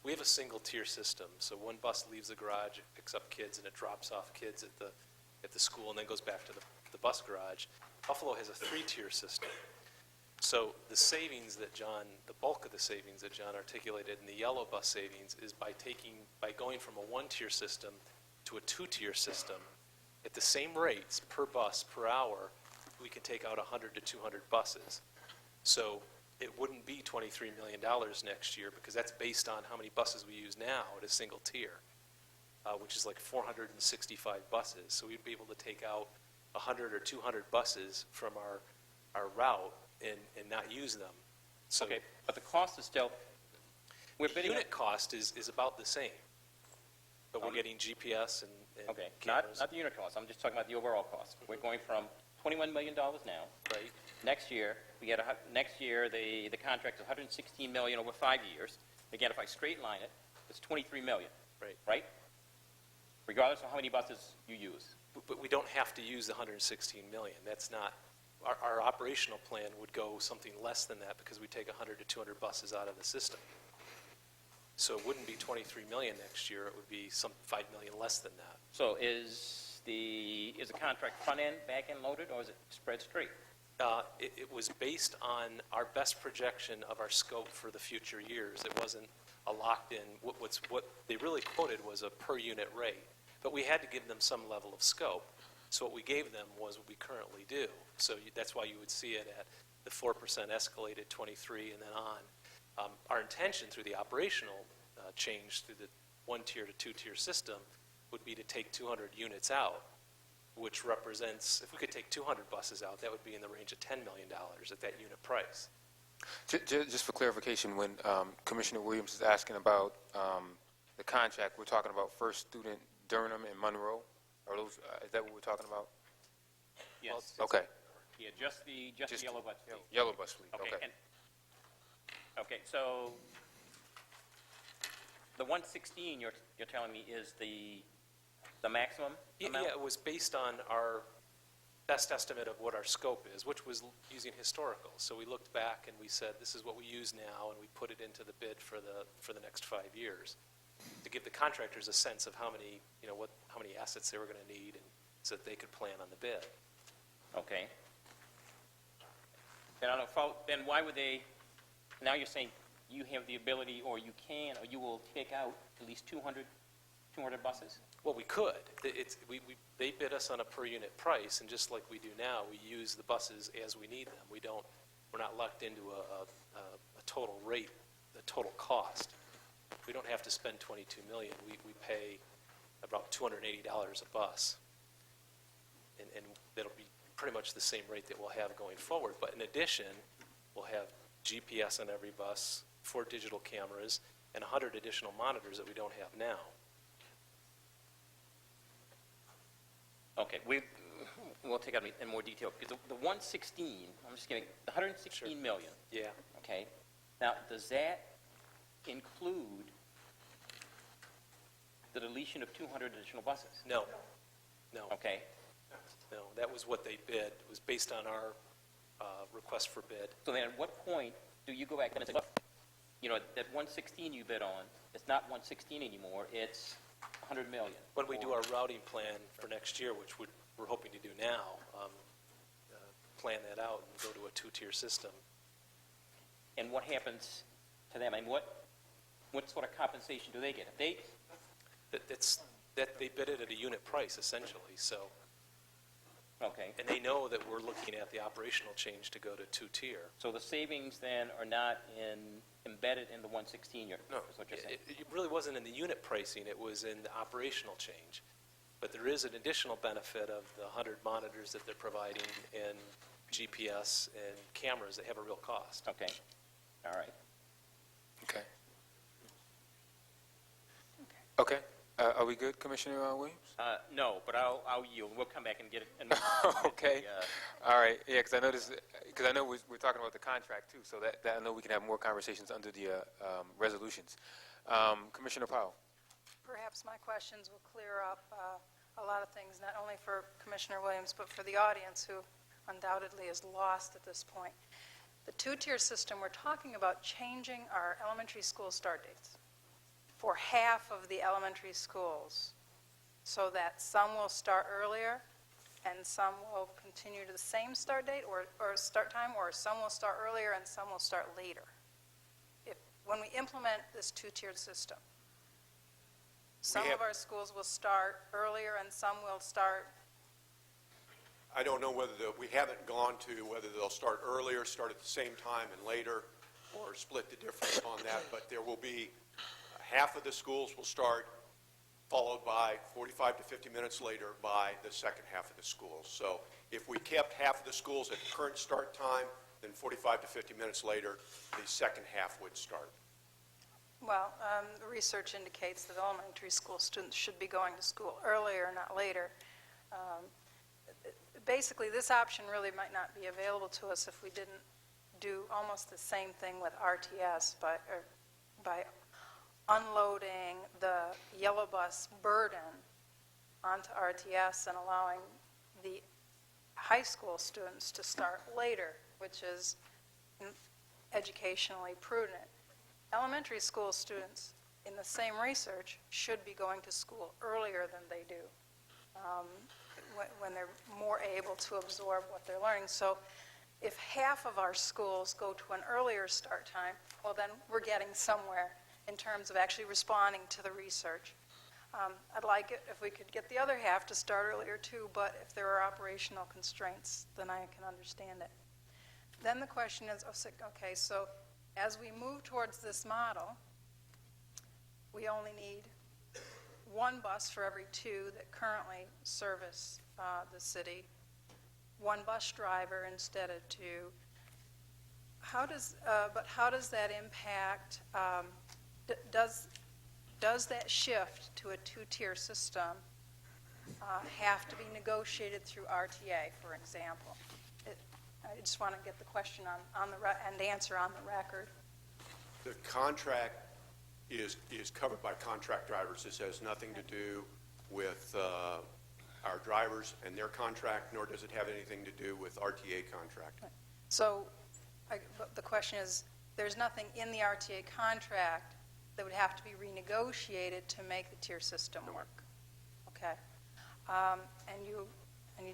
We have a single-tier system, so one bus leaves the garage, it picks up kids, and it drops off kids at the school, and then goes back to the bus garage. Buffalo has a 3-tier system. So the savings that the bulk of the savings that John articulated in the yellow bus savings is by going from a 1-tier system to a 2-tier system at the same rates per bus per hour, we can take out 100 to 200 buses. So it wouldn't be $23 million next year because that's based on how many buses we use now at a single tier, which is like 465 buses. So we'd be able to take out 100 or 200 buses from our route and not use them. So Okay, but the cost is still, we're the bidding. unit cost is about the same, but we're getting GPS and Okay, cameras. not the unit cost, I'm just talking about the overall cost. We're going from $21 million now. Right. Next year, next year, the contract is $116 million over 5 years. Again, if I straight line it, it's $23 million. Right. Right? Regardless of how many buses you use. But we don't have to use the 116 million. That's not, our operational plan would go something less than that because we take 100 to 200 buses out of the system. So it wouldn't be 23 million next year, it would be some 5 million less than that. So is the contract front-end, back-end loaded, or is it spread straight? It was based on our best projection of our scope for the future years. It wasn't a locked-in, what they really quoted was a per-unit rate. But we had to give them some level of scope. So what we gave them was what we currently do. So that's why you would see it at the 4% escalated 23 and then on. Our intention through the operational change through the one-tier to two-tier system would be to take 200 units out, which represents, if we could take 200 buses out, that would be in the range of $10 million at that unit price. Just for clarification, when Commissioner Williams is asking about the contract, we're talking about First Student Durham and Monroe? Are those, is that what we're talking about? Yes. Okay. Yeah, just the yellow bus fleet. Yellow bus fleet, okay. Okay, so the 116 you're telling me is the maximum amount? Yeah, it was based on our best estimate of what our scope is, which was using historical. So we looked back and we said, this is what we use now, and we put it into the bid for the next 5 years to give the contractors a sense of how many, how many assets they were going to need, and so that they could plan on the bid. Okay. Then why would they, now you're saying you have the ability, or you can, or you will take out at least 200 buses? Well, we could. They bid us on a per unit price, and just like we do now, we use the buses as we need them. We're not locked into a total rate, a total cost. We don't have to spend $22 million. We pay about $280 a bus, and that'll be pretty much the same rate that we'll have going forward. But in addition, we'll have GPS on every bus, 4 digital cameras, and 100 additional monitors that we don't have now. Okay, we'll take out in more detail, because the 116, I'm just kidding, the 116 million. Yeah. Okay, now, does that include the deletion of 200 additional buses? No. Okay, No, that was what they bid. It was based on our request for bid. so then at what point do you go back and say, look, that 116 you bid on, it's not 116 anymore, it's 100 million? When we do our routing plan for next year, which we're hoping to do now, plan that out and go to a 2-tier system. And what happens to them? And what sort of compensation do they get? If they, They bid it at a unit price, essentially, so. okay, And they know that we're looking at the operational change to go to 2-tier. so the savings then are not embedded in the 116 year? No, is what you're saying. it really wasn't in the unit pricing, it was in the operational change. But there is an additional benefit of the 100 monitors that they're providing and GPS and cameras that have a real cost. Okay, all right. Okay. Okay. Are we good, Commissioner Williams? No, but I'll yield. We'll come back and get it. Okay. All right. Yeah, because I know we're talking about the contract too, so that I know we can have more conversations under the resolutions. Commissioner Powell. Perhaps my questions will clear up a lot of things, not only for Commissioner Williams, but for the audience, who undoubtedly is lost at this point. The 2-tier system, we're talking about changing our elementary school start dates for half of the elementary schools, so that some will start earlier and some will continue to the same start date or start time, or some will start earlier and some will start later. When we implement this 2-tiered system, some of our schools will start earlier and some will start. I don't know whether we haven't gone to whether they'll start earlier, start at the same time and later, or split the difference on that, but there will be half of the schools will start followed by 45 to 50 minutes later by the second half of the schools. So if we kept half of the schools at the current start time, then 45 to 50 minutes later, the second half would start. Well, the research indicates that elementary school students should be going to school earlier, not later. Basically, this option really might not be available to us if we didn't do almost the same thing with RTS by unloading the yellow bus burden onto RTS and allowing the high school students to start later, which is educationally prudent. Elementary school students, in the same research, should be going to school earlier than they do, when they're more able to absorb what they're learning. So if half of our schools go to an earlier start time, well, then we're getting somewhere in terms of actually responding to the research. I'd like it if we could get the other half to start earlier too, but if there are operational constraints, then I can understand it. Then the question is, okay, so as we move towards this model, we only need one bus for every two that currently service the city, one bus driver instead of two. How does that impact? Does that shift to a two-tier system have to be negotiated through RTA, for example? I just want to get the question on and answer on the record. The contract is covered by contract drivers. This has nothing to do with our drivers and their contract, nor does it have anything to do with RTA contract. So the question is, there's nothing in the RTA contract that would have to be renegotiated to make the tier system work. Okay. And you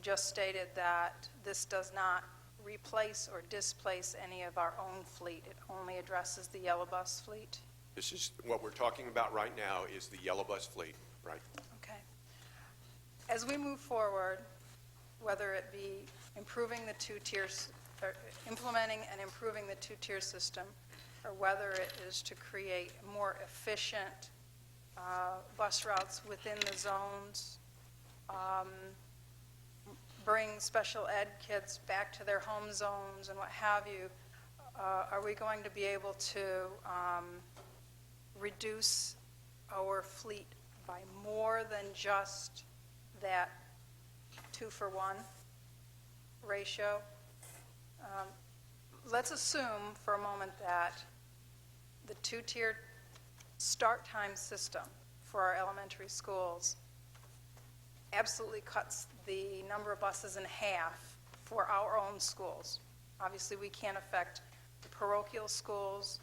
just stated that this does not replace or displace any of our own fleet. It only addresses the yellow bus fleet. This is what we're talking about right now is the yellow bus fleet, right? Okay. As we move forward, whether it be improving the two tiers, or implementing and improving the two-tier system, or whether it is to create more efficient bus routes within the zones, bring special ed kids back to their home zones and what have you, are we going to be able to reduce our fleet by more than just that 2-for-1 ratio? Let's assume for a moment that the two-tier start time system for our elementary schools absolutely cuts the number of buses in half for our own schools. Obviously, we can't affect the parochial schools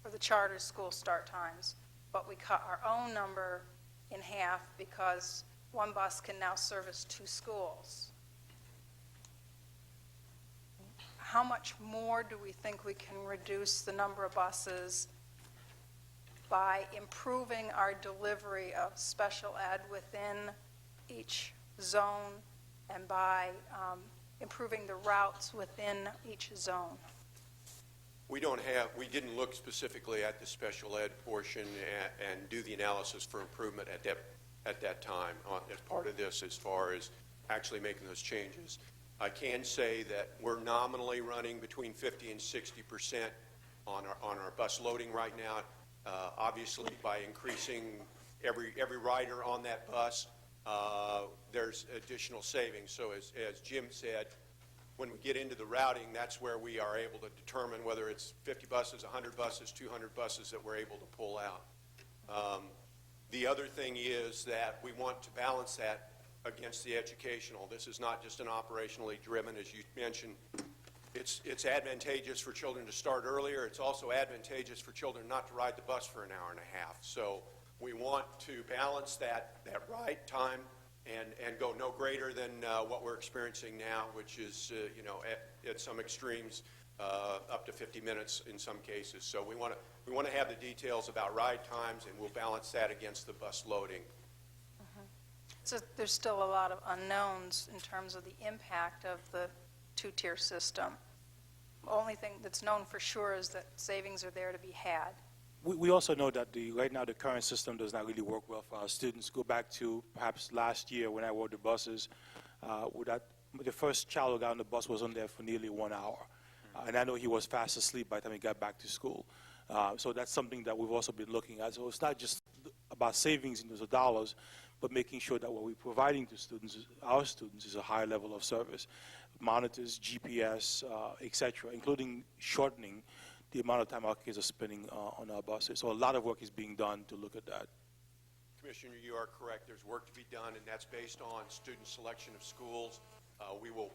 or the charter school start times, but we cut our own number in half because one bus can now service two schools. How much more do we think we can reduce the number of buses by improving our delivery of special ed within each zone and by improving the routes within each zone? We didn't look specifically at the special ed portion and do the analysis for improvement at that time as part of this as far as actually making those changes. I can say that we're nominally running between 50 and 60% on our bus loading right now. Obviously, by increasing every rider on that bus, there's additional savings. So as Jim said, when we get into the routing, that's where we are able to determine whether it's 50 buses, 100 buses, 200 buses that we're able to pull out. The other thing is that we want to balance that against the educational. This is not just an operationally driven, as you mentioned. It's advantageous for children to start earlier. It's also advantageous for children not to ride the bus for an hour and a half. So we want to balance that ride time and go no greater than what we're experiencing now, which is at some extremes up to 50 minutes in some cases. So we want to have the details about ride times, and we'll balance that against the bus loading. So there's still a lot of unknowns in terms of the impact of the two-tier system. The only thing that's known for sure is that savings are there to be had. We also know that right now the current system does not really work well for our students. Go back to perhaps last year when I rode the buses, the first child who got on the bus was on there for nearly 1 hour. And I know he was fast asleep by the time he got back to school. So that's something that we've also been looking at. So it's not just about savings in terms of dollars, but making sure that what we're providing to students, our students, is a high level of service. Monitors, GPS, et cetera, including shortening the amount of time our kids are spending on our buses. So a lot of work is being done to look at that. Commissioner, you are correct. There's work to be done, and that's based on student selection of schools. We will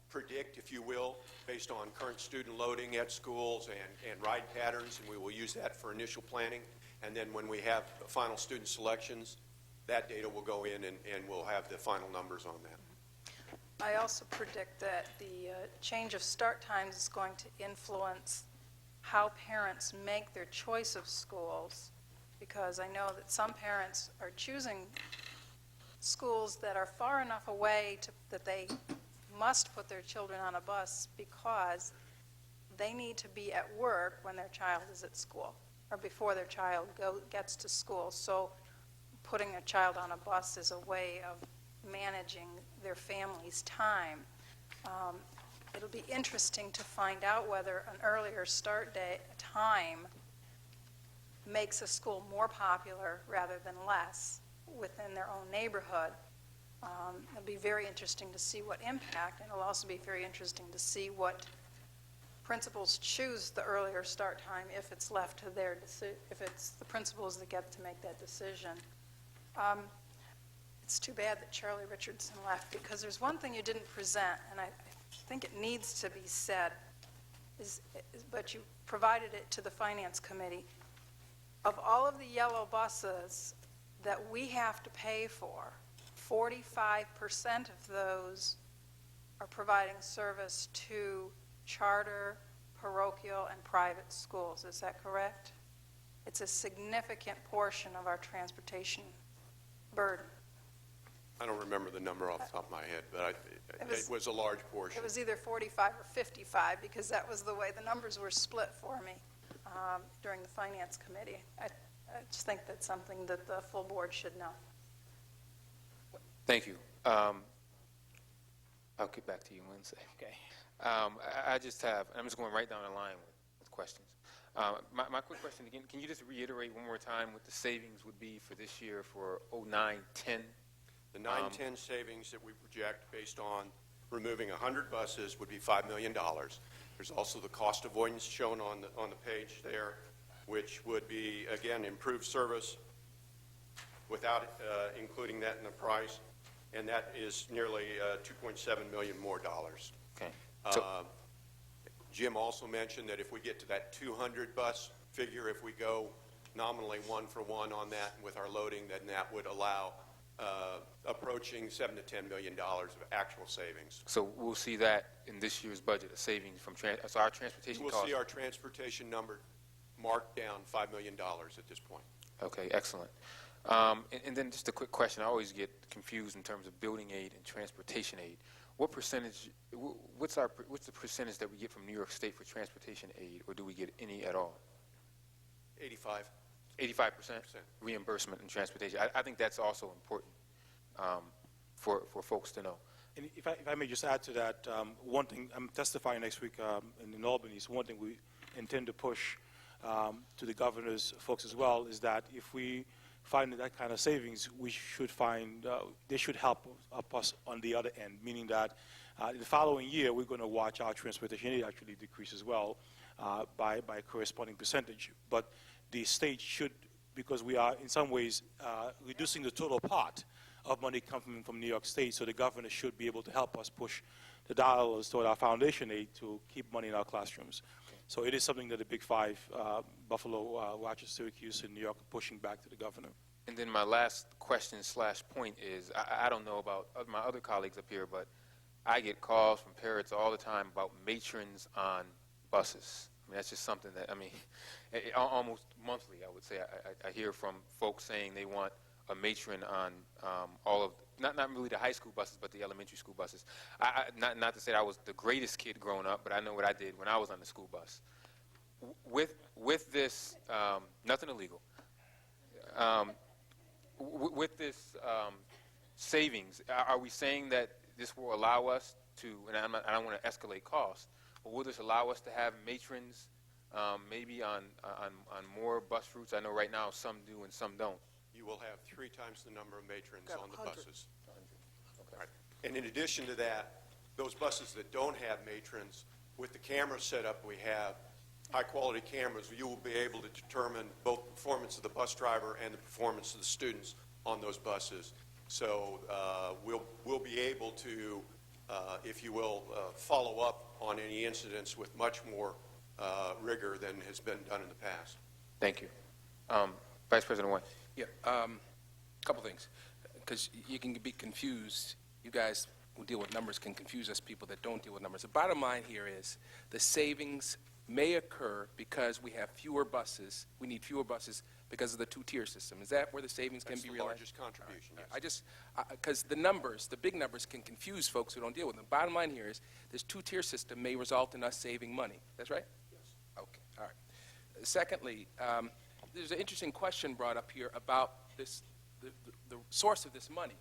predict, if you will, based on current student loading at schools and ride patterns, and we will use that for initial planning. And then when we have final student selections, that data will go in, and we'll have the final numbers on that. I also predict that the change of start times is going to influence how parents make their choice of schools, because I know that some parents are choosing schools that are far enough away that they must put their children on a bus because they need to be at work when their child is at school or before their child gets to school. So putting a child on a bus is a way of managing their family's time. It'll be interesting to find out whether an earlier start time makes a school more popular rather than less within their own neighborhood. It'll be very interesting to see what impact, and it'll also be very interesting to see what principals choose the earlier start time if it's left to their if it's the principals that get to make that decision. It's too bad that Charlie Richardson left, because there's one thing you didn't present, and I think it needs to be said, but you provided it to the Finance Committee. Of all of the yellow buses that we have to pay for, 45% of those are providing service to charter, parochial, and private schools. Is that correct? It's a significant portion of our transportation burden. I don't remember the number off the top of my head, but it was a large portion. It was either 45 or 55, because that was the way the numbers were split for me during the Finance Committee. I just think that's something that the full board should know. Thank you. I'll get back to you Wednesday. Okay. I just have, I'm just going right down the line with questions. My quick question again, can you just reiterate one more time what the savings would be for this year for 09-10? The 9-10 savings that we project based on removing 100 buses would be $5 million. There's also the cost avoidance shown on the page there, which would be, again, improved service without including that in the price, and that is nearly $2.7 million more dollars. Okay. So, Jim also mentioned that if we get to that 200 bus figure, if we go nominally 1-for-1 on that with our loading, then that would allow approaching $7 to $10 million of actual savings. so we'll see that in this year's budget, a savings from so our transportation We'll costs. see our transportation number marked down $5 million at this point. Okay, excellent. And then just a quick question. I always get confused in terms of building aid and transportation aid. What percentage, what's the percentage that we get from New York State for transportation aid, or do we get any at all? 85% reimbursement in transportation. I think that's also important for folks to know. And if I may just add to that, one thing, I'm testifying next week in Albany, so one thing we intend to push to the governor's folks as well is that if we find that kind of savings, we should find, they should help us on the other end, meaning that in the following year, we're going to watch our transportation aid actually decrease as well by a corresponding percentage. But the state should, because we are in some ways reducing the total pot of money coming from New York State, so the governor should be able to help us push the dollars toward our foundation aid to keep money in our classrooms. Okay. So it is something that the Big Five, Buffalo, Rochester, Syracuse, and New York, are pushing back to the governor. And then my last question / point is, I don't know about my other colleagues up here, but I get calls from parents all the time about matrons on buses. I mean, that's just something that, I mean, almost monthly, I would say, I hear from folks saying they want a matron on all of, not really the high school buses, but the elementary school buses. Not to say I was the greatest kid growing up, but I know what I did when I was on the school bus. With this, nothing illegal. With this savings, are we saying that this will allow us to, and I don't want to escalate costs, but will this allow us to have matrons maybe on more bus routes? I know right now some do and some don't. You will have 3 times the number of matrons on the buses. Right. And in addition to that, those buses that don't have matrons, with the camera setup we have, high-quality cameras, you will be able to determine both the performance of the bus driver and the performance of the students on those buses. So we'll be able to, if you will, follow up on any incidents with much more rigor than has been done in the past. Thank you. Vice President White. Yeah, couple things, because you can be confused. You guys who deal with numbers can confuse us people that don't deal with numbers. The bottom line here is the savings may occur because we have fewer buses. We need fewer buses because of the two-tier system. Is that where the savings can be realized? That's the largest contribution, yes. I just, because the numbers, the big numbers can confuse folks who don't deal with them. Bottom line here is this two-tier system may result in us saving money. That's right? Yes. Okay, all right. Secondly, there's an interesting question brought up here about this, the source of this money.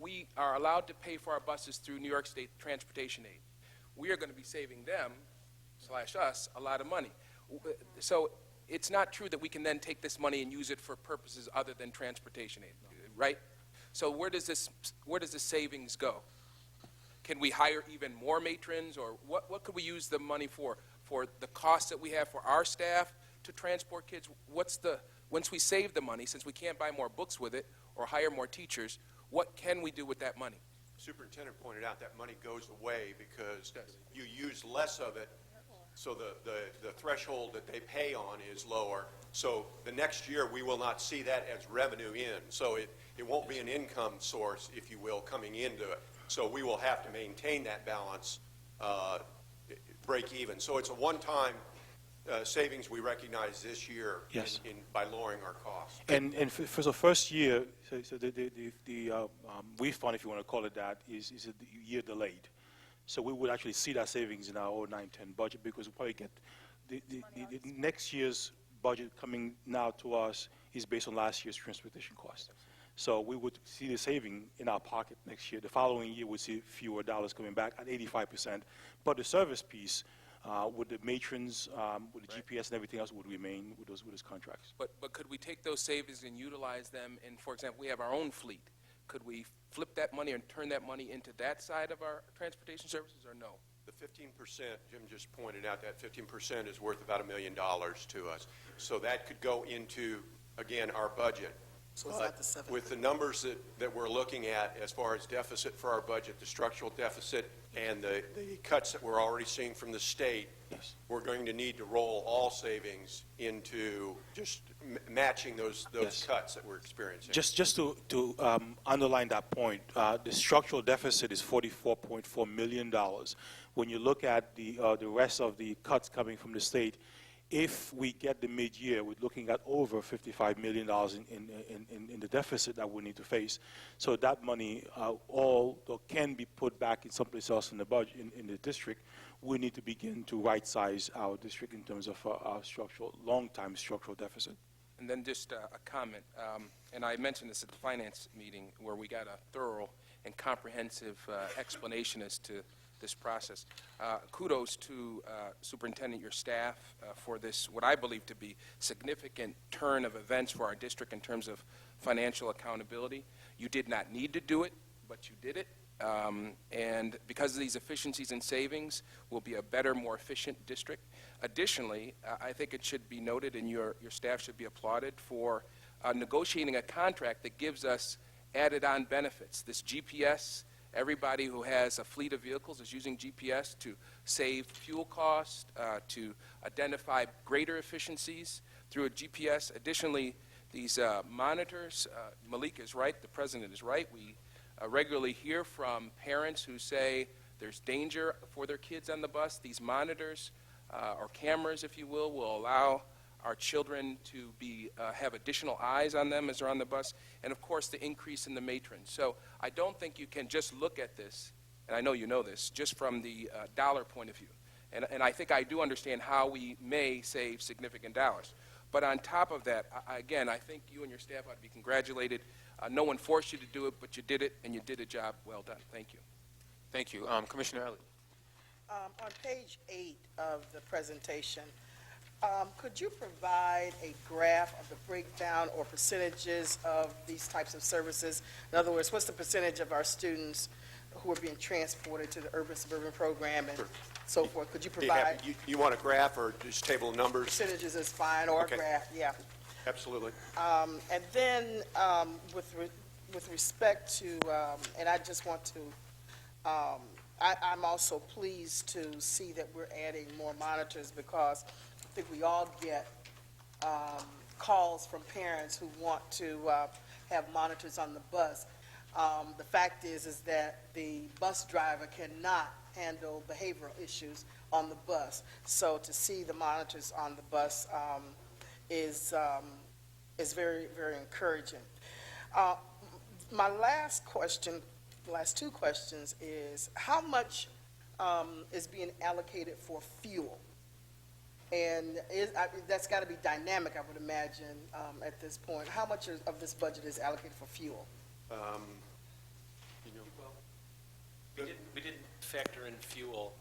We are allowed to pay for our buses through New York State Transportation Aid. We are going to be saving them, / us, a lot of money. So it's not true that we can then take this money and use it for purposes other than transportation aid, right? So where does the savings go? Can we hire even more matrons, or what could we use the money for? For the costs that we have for our staff to transport kids? Once we save the money, since we can't buy more books with it or hire more teachers, what can we do with that money? The superintendent pointed out that money goes away because you use less of it, so the threshold that they pay on is lower. So the next year we will not see that as revenue in. So it won't be an income source, if you will, coming into it. So we will have to maintain that balance, break even. So it's a one-time savings we recognize this year. Yes. By lowering our costs. And for the first year, so the refund, if you want to call it that, is a year delayed. So we would actually see that savings in our 09-10 budget, because we'll probably get the next year's budget coming now to us is based on last year's transportation costs. So we would see the saving in our pocket next year. The following year, we'll see fewer dollars coming back at 85%. But the service piece, with the matrons, with the GPS and everything else, would remain with those contracts. But could we take those savings and utilize them? And for example, we have our own fleet. Could we flip that money and turn that money into that side of our transportation services, or no? The 15%, Jim just pointed out, that 15% is worth about $1 million to us. So that could go into, again, our budget. So is that the 7? With the numbers that we're looking at as far as deficit for our budget, the structural deficit and the cuts that we're already seeing from the state, Yes. we're going to need to roll all savings into just matching those Yes. cuts that we're experiencing. Just to underline that point, the structural deficit is $44.4 million. When you look at the rest of the cuts coming from the state, if we get the mid-year, we're looking at over $55 million in the deficit that we need to face. So that money all can be put back in someplace else in the budget, in the district. We need to begin to right-size our district in terms of our long-time structural deficit. And then just a comment, and I mentioned this at the finance meeting where we got a thorough and comprehensive explanation as to this process. Kudos to Superintendent, your staff, for this, what I believe to be significant turn of events for our district in terms of financial accountability. You did not need to do it, but you did it. And because of these efficiencies and savings, we'll be a better, more efficient district. Additionally, I think it should be noted, and your staff should be applauded for negotiating a contract that gives us added-on benefits. This GPS, everybody who has a fleet of vehicles is using GPS to save fuel costs, to identify greater efficiencies through a GPS. Additionally, these monitors, Malik is right, the president is right. We regularly hear from parents who say there's danger for their kids on the bus. These monitors, or cameras, if you will allow our children to have additional eyes on them as they're on the bus, and of course the increase in the matrons. So I don't think you can just look at this, and I know you know this, just from the dollar point of view. And I think I do understand how we may save significant dollars. But on top of that, again, I think you and your staff ought to be congratulated. No one forced you to do it, but you did it, and you did a job well done. Thank you. Thank you. Commissioner Elliott. On page 8 of the presentation, could you provide a graph of the breakdown or percentages of these types of services? In other words, what's the percentage of our students who are being transported to the urban suburban program and so forth? Could you provide You want a graph or just table of numbers? percentages is fine, or Okay. a graph, yeah. Absolutely. And then with respect to, and I just want to, I'm also pleased to see that we're adding more monitors, because I think we all get calls from parents who want to have monitors on the bus. The fact is that the bus driver cannot handle behavioral issues on the bus. So to see the monitors on the bus is very, very encouraging. My last question, the last two questions, is how much is being allocated for fuel? And that's got to be dynamic, I would imagine, at this point. How much of this budget is allocated for fuel? We didn't factor in fuel.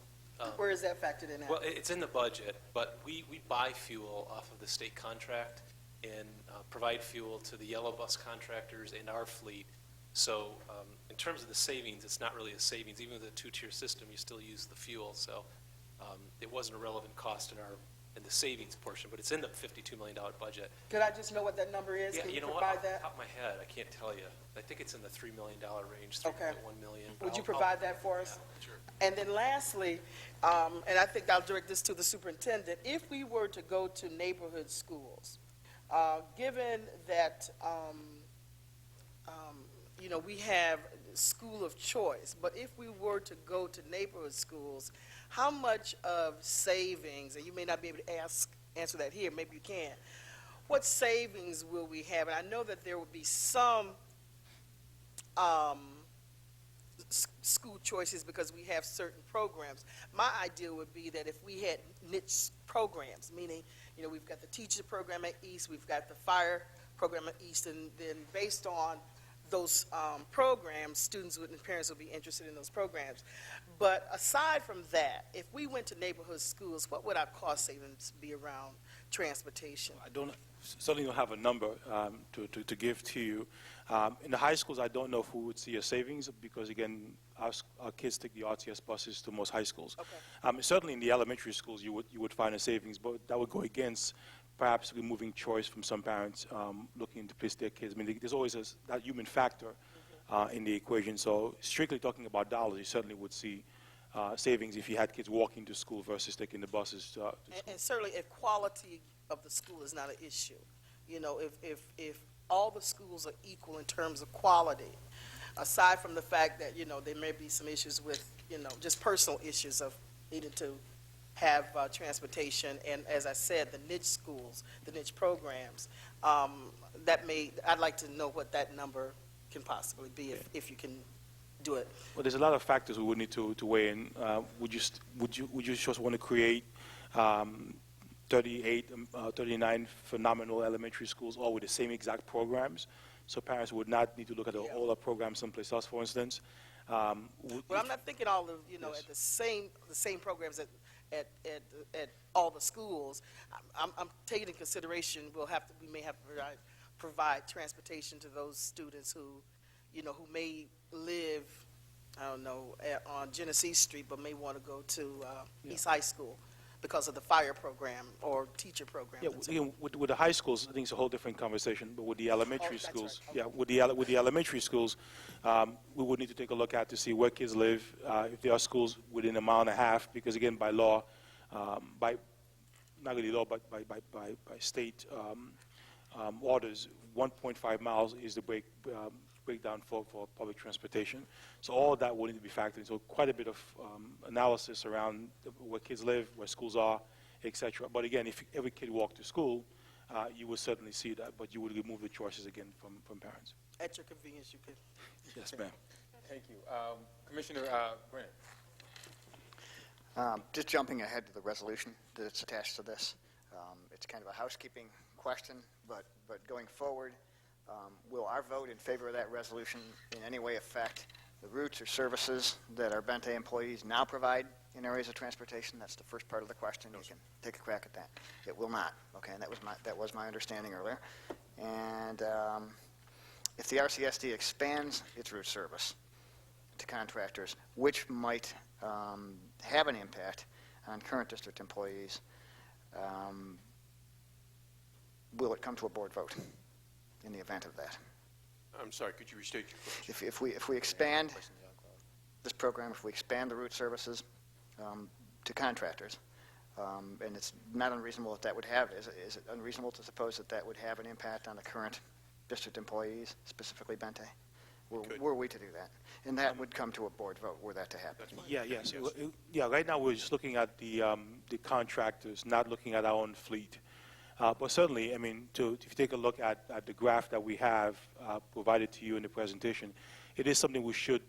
Where is that factored in at? Well, it's in the budget, but we buy fuel off of the state contract and provide fuel to the yellow bus contractors and our fleet. So in terms of the savings, it's not really a savings. Even with a two-tier system, you still use the fuel. So it wasn't a relevant cost in the savings portion, but it's in the $52 million budget. Could I just know what that number is? Yeah, Can you know what? provide Off the that? top of my head, I can't tell you. I think it's in the $3 million range, Okay. 3.1 million. Would you provide that for us? Yeah, sure. And then lastly, and I think I'll direct this to the superintendent, if we were to go to neighborhood schools, given that, we have school of choice, but if we were to go to neighborhood schools, how much of savings, and you may not be able to answer that here, maybe you can, what savings will we have? And I know that there will be some school choices because we have certain programs. My idea would be that if we had niche programs, meaning, we've got the teacher program at East, we've got the fire program at East, and then based on those programs, students and parents will be interested in those programs. But aside from that, if we went to neighborhood schools, what would our cost savings be around transportation? I certainly don't have a number to give to you. In the high schools, I don't know if we would see a savings because, again, our kids take the RTS buses to most high schools. Okay. Certainly in the elementary schools, you would find a savings, but that would go against perhaps removing choice from some parents looking to place their kids. I mean, there's always that human factor in the equation. So strictly talking about dollars, you certainly would see savings if you had kids walking to school versus taking the buses to school. And certainly if quality of the school is not an issue, if all the schools are equal in terms of quality, aside from the fact that, there may be some issues with, just personal issues of needing to have transportation, and as I said, the niche schools, the niche programs, I'd like to know what that number can possibly be if you can do it. Well, there's a lot of factors we would need to weigh in. Would you just want to create 38, 39 phenomenal elementary schools, all with the same exact programs, so parents would not need to look at all the programs someplace else, for instance? Well, I'm not thinking all of, Yes. at the same programs at all the schools. I'm taking into consideration we may have to provide transportation to those students who may live, on Genesee Street, but may want to go to East High School because of the fire program or teacher program. Yeah, again, with the high schools, I think it's a whole different conversation. But with the elementary that's schools, right. Okay. with the elementary schools, we would need to take a look at to see where kids live. If there are schools within a mile and a half, because again, by law, not really law, but by state orders, 1.5 miles is the breakdown for public transportation. So all that will need to be factored in. So quite a bit of analysis around where kids live, where schools are, etc. But again, if every kid walked to school, you would certainly see that, but you would remove the choices again from parents. At your convenience, you could. Yes, ma'am. Thank you. Commissioner Brennan. Just jumping ahead to the resolution that's attached to this. It's kind of a housekeeping question, but going forward, will our vote in favor of that resolution in any way affect the routes or services that our Bente employees now provide in areas of transportation? That's the first part of the question. You can take a crack at that. It will not. Okay, and that was my understanding earlier. And if the RCSD expands its route service to contractors, which might have an impact on current district employees, will it come to a board vote in the event of that? I'm sorry, could you restate your question? If we expand this program, if we expand the route services to contractors, and it's not unreasonable that would have, is it unreasonable to suppose that would have an impact on the current district employees, specifically Bente? Were we to do that? And that would come to a board vote were that to happen. Yes. Right now, we're just looking at the contractors, not looking at our own fleet. But certainly, I mean, if you take a look at the graph that we have provided to you in the presentation, it is something we should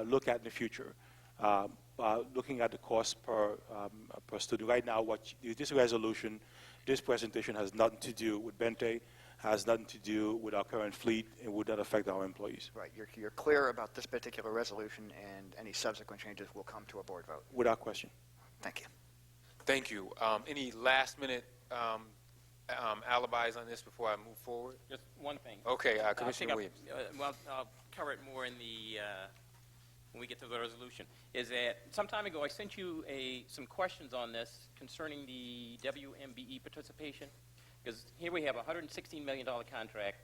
look at in the future. Looking at the cost per student. Right now, this resolution, this presentation has nothing to do with Bente, has nothing to do with our current fleet, and would not affect our employees. Right. You're clear about this particular resolution, and any subsequent changes will come to a board vote. Without question. Thank you. Thank you. Any last-minute alibis on this before I move forward? Just one thing. Okay, Commissioner Williams. I'll cover it more in when we get to the resolution. Is that some time ago I sent you some questions on this concerning the WMBE participation, because here we have a $116 million contract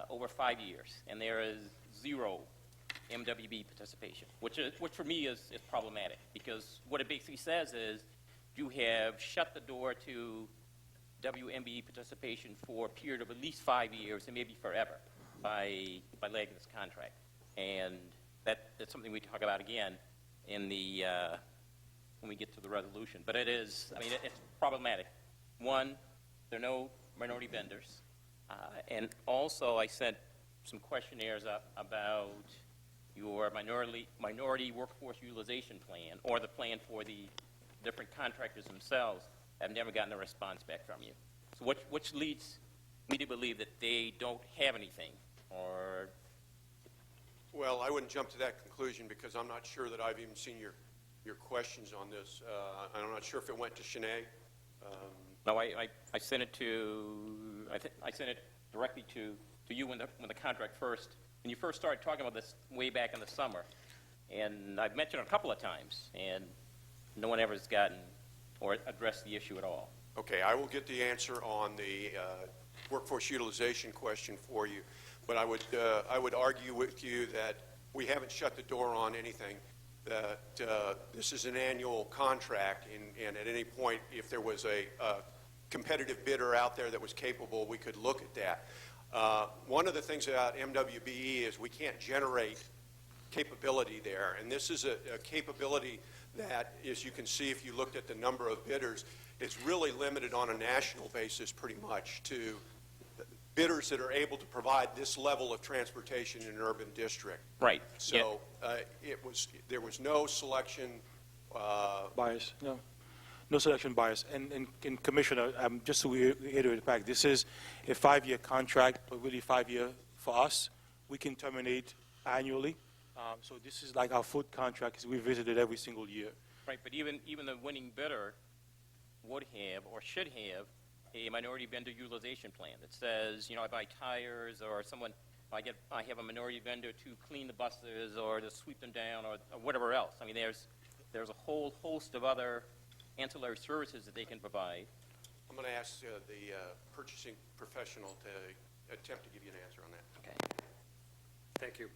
over 5 years, and there is zero MWB participation, which for me is problematic, because what it basically says is you have shut the door to WMBE participation for a period of at least 5 years and maybe forever by legging this contract. And that's something we talk about again in the when we get to the resolution. But it's problematic. One, there are no minority vendors. And also I sent some questionnaires up about your minority workforce utilization plan, or the plan for the different contractors themselves. I've never gotten a response back from you. So which leads me to believe that they don't have anything, or... Well, I wouldn't jump to that conclusion because I'm not sure that I've even seen your questions on this. I'm not sure if it went to Shanae. No, I sent it to, I sent it directly to you when the contract when you first started talking about this way back in the summer. And I've mentioned it a couple of times, and no one ever has gotten or addressed the issue at all. Okay, I will get the answer on the workforce utilization question for you. But I would argue with you that we haven't shut the door on anything, that this is an annual contract, and at any point, if there was a competitive bidder out there that was capable, we could look at that. One of the things about MWBE is we can't generate capability there, and this is a capability that, as you can see if you looked at the number of bidders, it's really limited on a national basis pretty much to bidders that are able to provide this level of transportation in an urban district. Right. So there was no selection bias. No selection bias. And Commissioner, just to reiterate back, this is a 5-year contract, but really 5-year for us. We can terminate annually. So this is like our food contract is revisited every single year. Right, but even the winning bidder would have or should have a minority vendor utilization plan that says, I buy tires, or I have a minority vendor to clean the buses or to sweep them down, or whatever else. I mean, there's a whole host of other ancillary services that they can provide. I'm going to ask the purchasing professional to attempt to give you an answer on that. Okay. Thank you.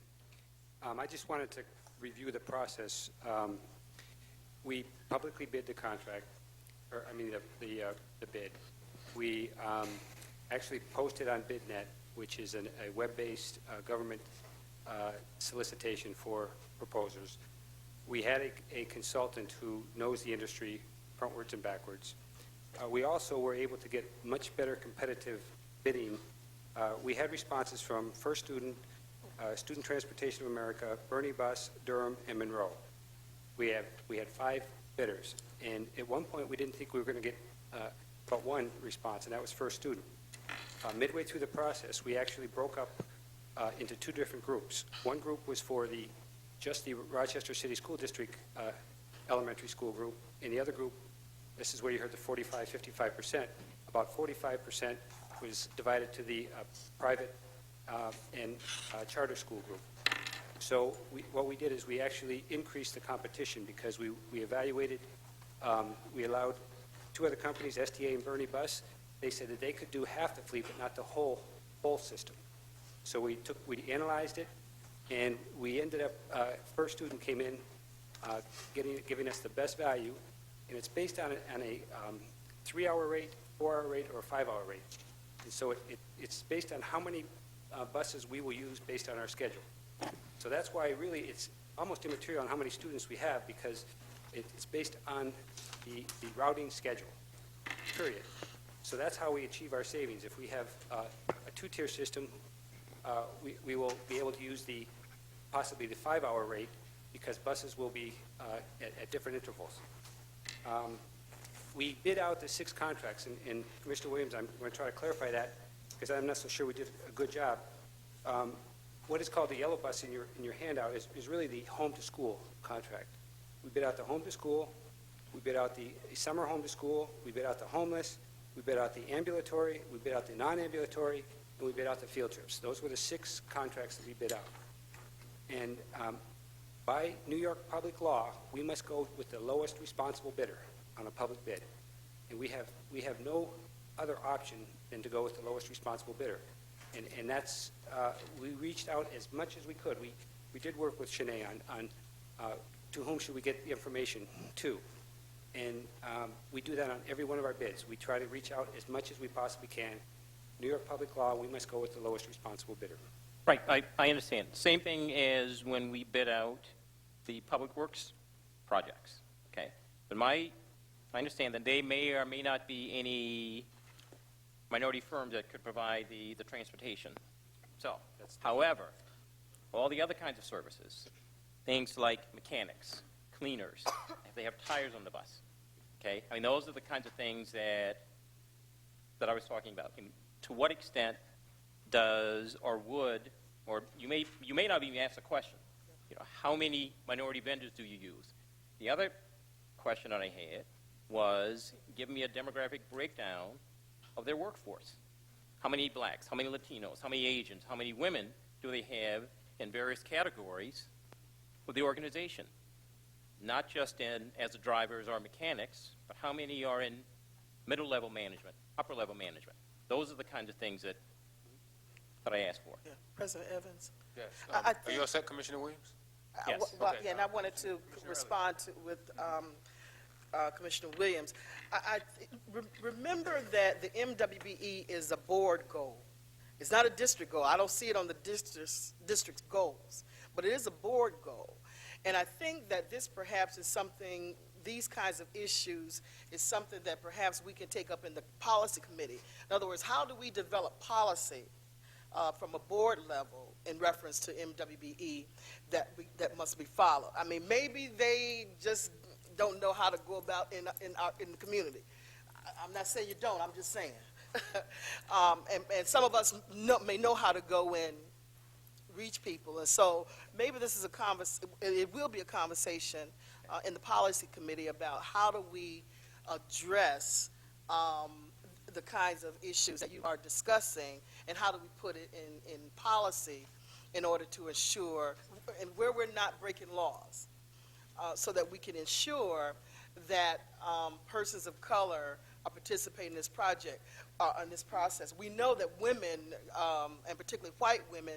I just wanted to review the process. We publicly bid the contract, the bid. We actually posted on BidNet, which is a web-based government solicitation for proposers. We had a consultant who knows the industry frontwards and backwards. We also were able to get much better competitive bidding. We had responses from First Student, Student Transportation of America, Bernie Bus, Durham, and Monroe. We had 5 bidders, and at one point, we didn't think we were going to get but one response, and that was first student. Midway through the process, we actually broke up into 2 different groups. One group was for just the Rochester City School District elementary school group, and the other group, this is where you heard the 45, 55%, about 45% was divided to the private and charter school group. So what we did is we actually increased the competition because we evaluated, we allowed 2 other companies, STA and Bernie Bus. They said that they could do half the fleet, but not the whole system. So we analyzed it, and we ended up, first student came in giving us the best value, and it's based on a 3-hour rate, 4-hour rate, or a 5-hour rate. And so it's based on how many buses we will use based on our schedule. So that's why really it's almost immaterial on how many students we have, because it's based on the routing schedule, period. So that's how we achieve our savings. If we have a 2-tier system, we will be able to use possibly the 5-hour rate, because buses will be at different intervals. We bid out the 6 contracts, and Commissioner Williams, I'm going to try to clarify that, because I'm not so sure we did a good job. What is called the yellow bus in your handout is really the home-to-school contract. We bid out the home-to-school, we bid out the summer home-to-school, we bid out the homeless, we bid out the ambulatory, we bid out the non-ambulatory, and we bid out the field trips. Those were the 6 contracts that we bid out. And by New York public law, we must go with the lowest responsible bidder on a public bid. And we have no other option than to go with the lowest responsible bidder. And that's, we reached out as much as we could. We did work with Shanae on to whom should we get the information to. And we do that on every one of our bids. We try to reach out as much as we possibly can. New York public law, we must go with the lowest responsible bidder. Right, I understand. Same thing as when we bid out the public works projects, okay? But I understand that they may or may not be any minority firms that could provide the transportation. So, however, all the other kinds of services, things like mechanics, cleaners, if they have tires on the bus, okay? I mean, those are the kinds of things that I was talking about. And to what extent does or would, or you may not even ask the question, how many minority vendors do you use? The other question that I had was, give me a demographic breakdown of their workforce. How many blacks, how many Latinos, how many Asians, how many women do they have in various categories with the organization? Not just as drivers or mechanics, but how many are in middle-level management, upper-level management? Those are the kinds of things that I asked for. Yeah. President Evans? Yes. I Are you all set, Commissioner Williams? Yes. Okay. Yeah, and I wanted to respond with Commissioner Williams. I remember that the MWBE is a board goal. It's not a district goal. I don't see it on the district's goals, but it is a board goal. And I think that this perhaps is something, these kinds of issues is something that perhaps we can take up in the policy committee. In other words, how do we develop policy from a board level in reference to MWBE that must be followed? I mean, maybe they just don't know how to go about in the community. I'm not saying you don't, I'm just saying. And some of us may know how to go and reach people. And so maybe this is it will be a conversation in the policy committee about how do we address the kinds of issues that you are discussing, and how do we put it in policy in order to ensure, and where we're not breaking laws, so that we can ensure that persons of color are participating in this project, in this process. We know that women, and particularly white women,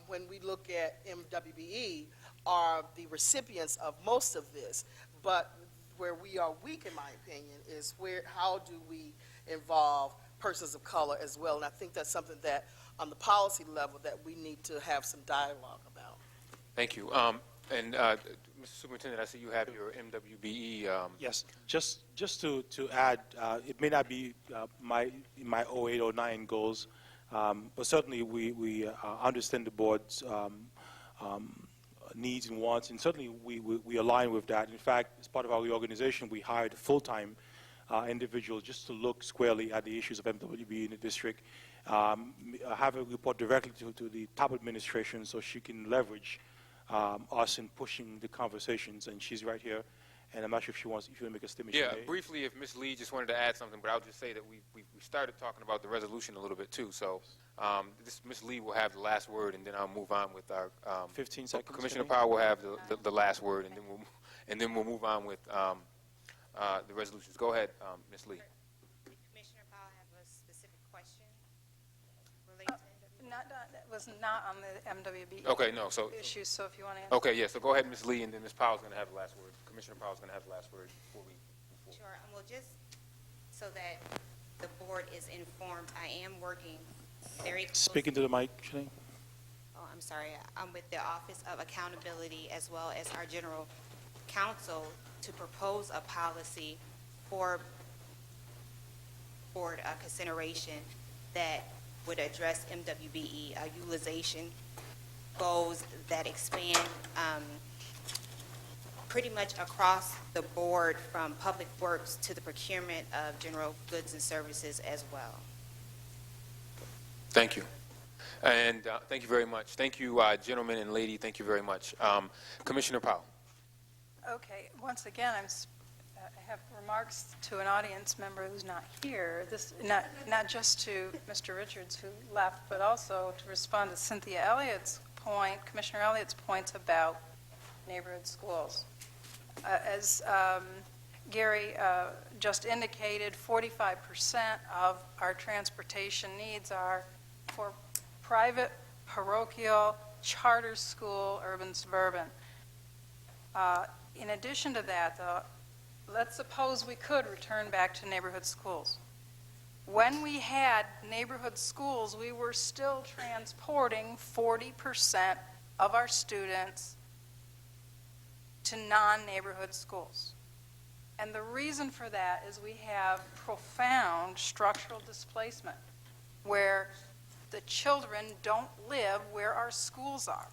when we look at MWBE, are the recipients of most of this. But where we are weak, in my opinion, is how do we involve persons of color as well? And I think that's something that, on the policy level, that we need to have some dialogue about. Thank you. And Mr. Superintendent, I see you have your MWBE. Yes, just to add, it may not be my 0809 goals, but certainly we understand the board's needs and wants, and certainly we align with that. In fact, as part of our reorganization, we hired a full-time individual just to look squarely at the issues of MWB in the district, have a report directly to the top administration so she can leverage us in pushing the conversations, and she's right here. And I'm not sure if you want to make a statement. Yeah, briefly, if Ms. Lee just wanted to add something, but I'll just say that we started talking about the resolution a little bit too. So Ms. Lee will have the last word, and then I'll move on with our 15 seconds. Commissioner Powell will have the last word, and then we'll move on with the resolutions. Go ahead, Ms. Lee. Commissioner Powell have a specific question related to It was not on the MWB Okay, no. So issue, so if you want to answer. okay, yeah. So go ahead, Ms. Lee, and then Ms. Powell's going to have the last word. Commissioner Powell's going to have the last word before we move forward. Sure, well, just so that the board is informed, I am working very closely. Speak into the mic, Shalene. Oh, I'm sorry. I'm with the Office of Accountability as well as our General Counsel to propose a policy for board consideration that would address MWBE utilization goals that expand pretty much across the board from public works to the procurement of general goods and services as well. Thank you. And thank you very much. Thank you, gentlemen and lady. Thank you very much. Commissioner Powell. Okay, once again, I have remarks to an audience member who's not here. This not just to Mr. Richards, who left, but also to respond to Cynthia Elliott's point, Commissioner Elliott's points about neighborhood schools. As Gary just indicated, 45% of our transportation needs are for private, parochial, charter school, urban, suburban. In addition to that, though, let's suppose we could return back to neighborhood schools. When we had neighborhood schools, we were still transporting 40% of our students to non-neighborhood schools. And the reason for that is we have profound structural displacement, where the children don't live where our schools are.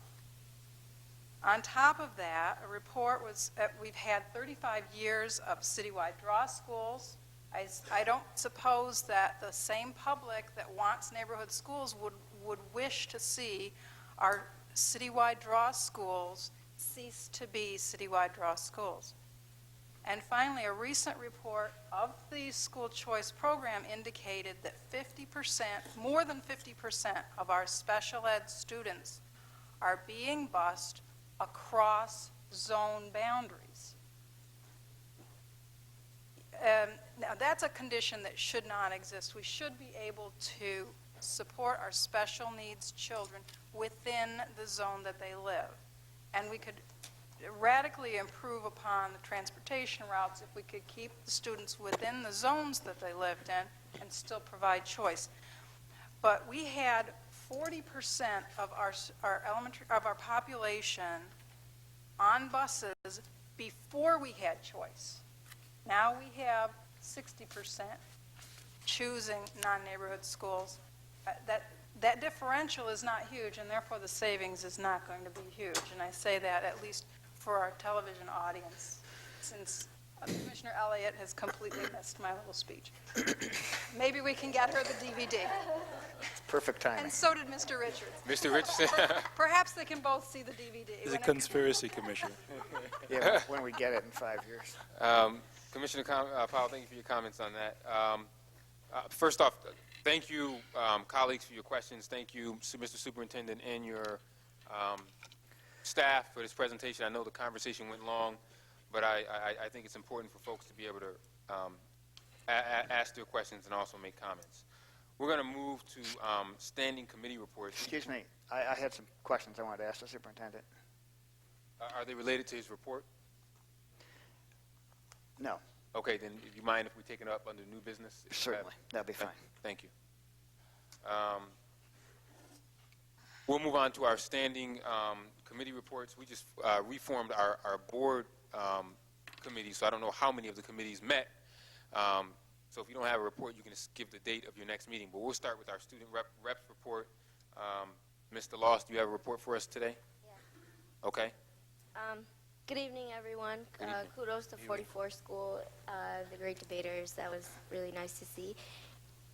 On top of that, a report was, we've had 35 years of citywide draw schools. I don't suppose that the same public that wants neighborhood schools would wish to see our citywide draw schools cease to be citywide draw schools. And finally, a recent report of the school choice program indicated that 50%, more than 50% of our special ed students are being bused across zone boundaries. Now, that's a condition that should not exist. We should be able to support our special needs children within the zone that they live. And we could radically improve upon the transportation routes if we could keep the students within the zones that they lived in and still provide choice. But we had 40% of our population on buses before we had choice. Now we have 60% choosing non-neighborhood schools. That differential is not huge, and therefore the savings is not going to be huge. And I say that at least for our television audience, since Commissioner Elliott has completely missed my little speech. Maybe we can get her the DVD. Perfect timing. And so did Mr. Richards. Mr. Richardson. Perhaps they can both see the DVD. It's a conspiracy, Commissioner. Yeah, when we get it in 5 years. Commissioner Powell, thank you for your comments on that. First off, thank you, colleagues, for your questions. Thank you, Mr. Superintendent, and your staff for this presentation. I know the conversation went long, but I think it's important for folks to be able to ask their questions and also make comments. We're going to move to standing committee reports. Excuse me, I had some questions I wanted to ask the superintendent. Are they related to his report? No. Okay, then do you mind if we take it up under new business? Certainly, that'd be fine. Thank you. We'll move on to our standing committee reports. We just reformed our board committee, so I don't know how many of the committees met. So if you don't have a report, you can just give the date of your next meeting. But we'll start with our student reps report. Mr. Loss, do you have a report for us today? Yeah. Okay. Good evening, everyone. Kudos to 44 School, the great debaters. That was really nice to see.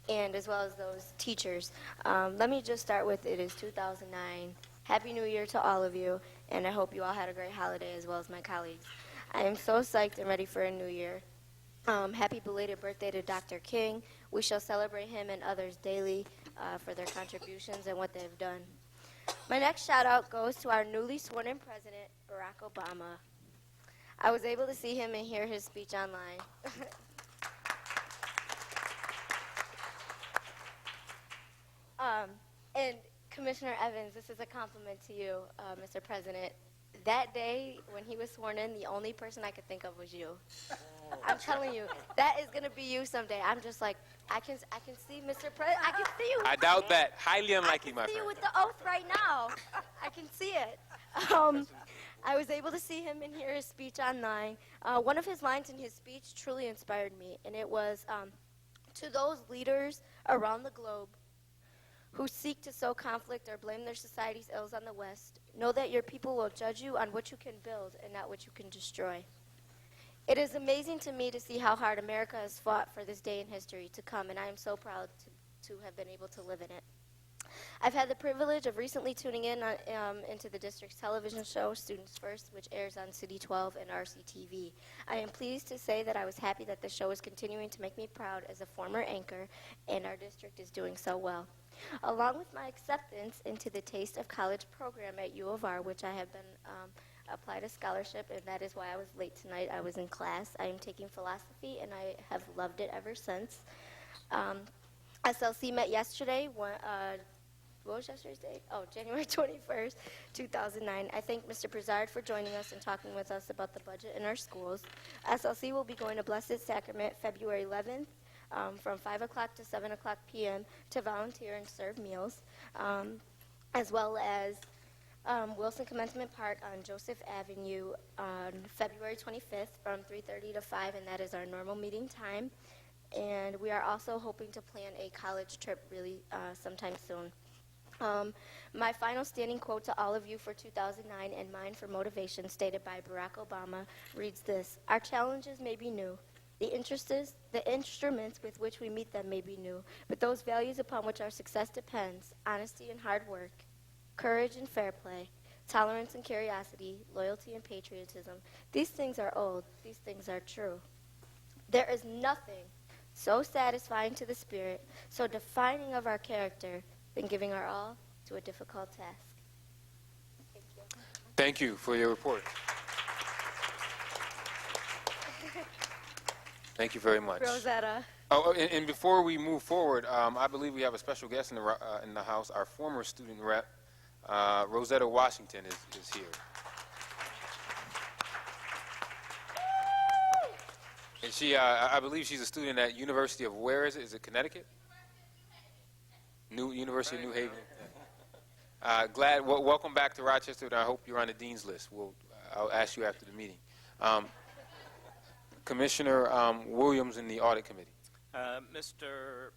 And as well as those teachers. Let me just start with, it is 2009. Happy New Year to all of you, and I hope you all had a great holiday as well as my colleagues. I am so psyched and ready for a new year. Happy belated birthday to Dr. King. We shall celebrate him and others daily for their contributions and what they've done. My next shout out goes to our newly sworn in president, Barack Obama. I was able to see him and hear his speech online. And Commissioner Evans, this is a compliment to you, Mr. President. That day when he was sworn in, the only person I could think of was you. I'm telling you, that is going to be you someday. I'm just like, I can see Mr. President. I can see you. I doubt that. Highly unlikely, my I can see you friend. with the oath right now. I can see it. I was able to see him and hear his speech online. One of his lines in his speech truly inspired me, and it was, to those leaders around the globe who seek to sow conflict or blame their society's ills on the West, know that your people will judge you on what you can build and not what you can destroy. It is amazing to me to see how hard America has fought for this day in history to come, and I am so proud to have been able to live in it. I've had the privilege of recently tuning in into the district's television show, Students First, which airs on City 12 and RCTV. I am pleased to say that I was happy that the show is continuing to make me proud as a former anchor, and our district is doing so well. Along with my acceptance into the Taste of College program at U of R, which I have been applied a scholarship, and that is why I was late tonight. I was in class. I am taking philosophy, and I have loved it ever since. SLC met yesterday. What was yesterday's date? Oh, January 21st, 2009. I thank Mr. Brizard for joining us and talking with us about the budget in our schools. SLC will be going to Blessed Sacrament February 11th from 5 o'clock to 7 o'clock p.m. to volunteer and serve meals, as well as Wilson Commencement Park on Joseph Avenue on February 25th from 3:30 to 5, and that is our normal meeting time. And we are also hoping to plan a college trip really sometime soon. My final standing quote to all of you for 2009 and mine for motivation, stated by Barack Obama, reads this: "Our challenges may be new. The instruments with which we meet them may be new, but those values upon which our success depends, honesty and hard work, courage and fair play, tolerance and curiosity, loyalty and patriotism, these things are old, these things are true. There is nothing so satisfying to the spirit, so defining of our character, than giving our all to a difficult task." Thank you. Thank you for your report. Thank you very much. Rosetta. Oh, and before we move forward, I believe we have a special guest in the house. Our former student rep, Rosetta Washington, is here. And she, I believe she's a student at University of, where is it? Is it Connecticut? University of New Haven. Welcome back to Rochester, and I hope you're on the dean's list. I'll ask you after the meeting. Commissioner Williams in the Audit Committee. Mr.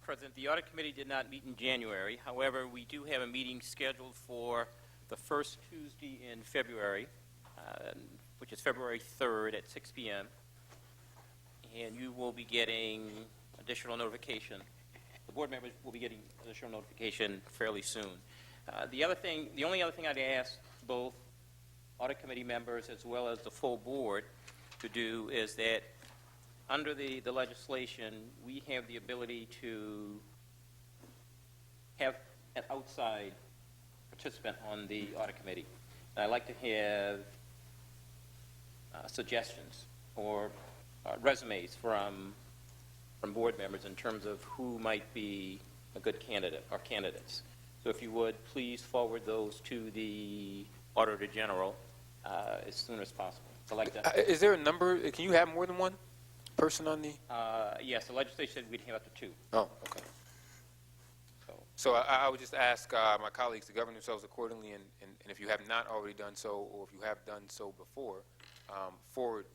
President, the Audit Committee did not meet in January. However, we do have a meeting scheduled for the first Tuesday in February, which is February 3rd at 6 p.m. And you will be getting additional notification. The board members will be getting additional notification fairly soon. The only other thing I'd ask both Audit Committee members as well as the full board to do is that under the legislation, we have the ability to have an outside participant on the Audit Committee. And I'd like to have suggestions or resumes from board members in terms of who might be a good candidate or candidates. So if you would, please forward those to the Auditor General as soon as possible. So like that. Is there a number? Can you have more than one person on the? Yes, the legislation said we'd have up to 2. Oh, okay. So I would just ask my colleagues to govern themselves accordingly, and if you have not already done so, or if you have done so before, forward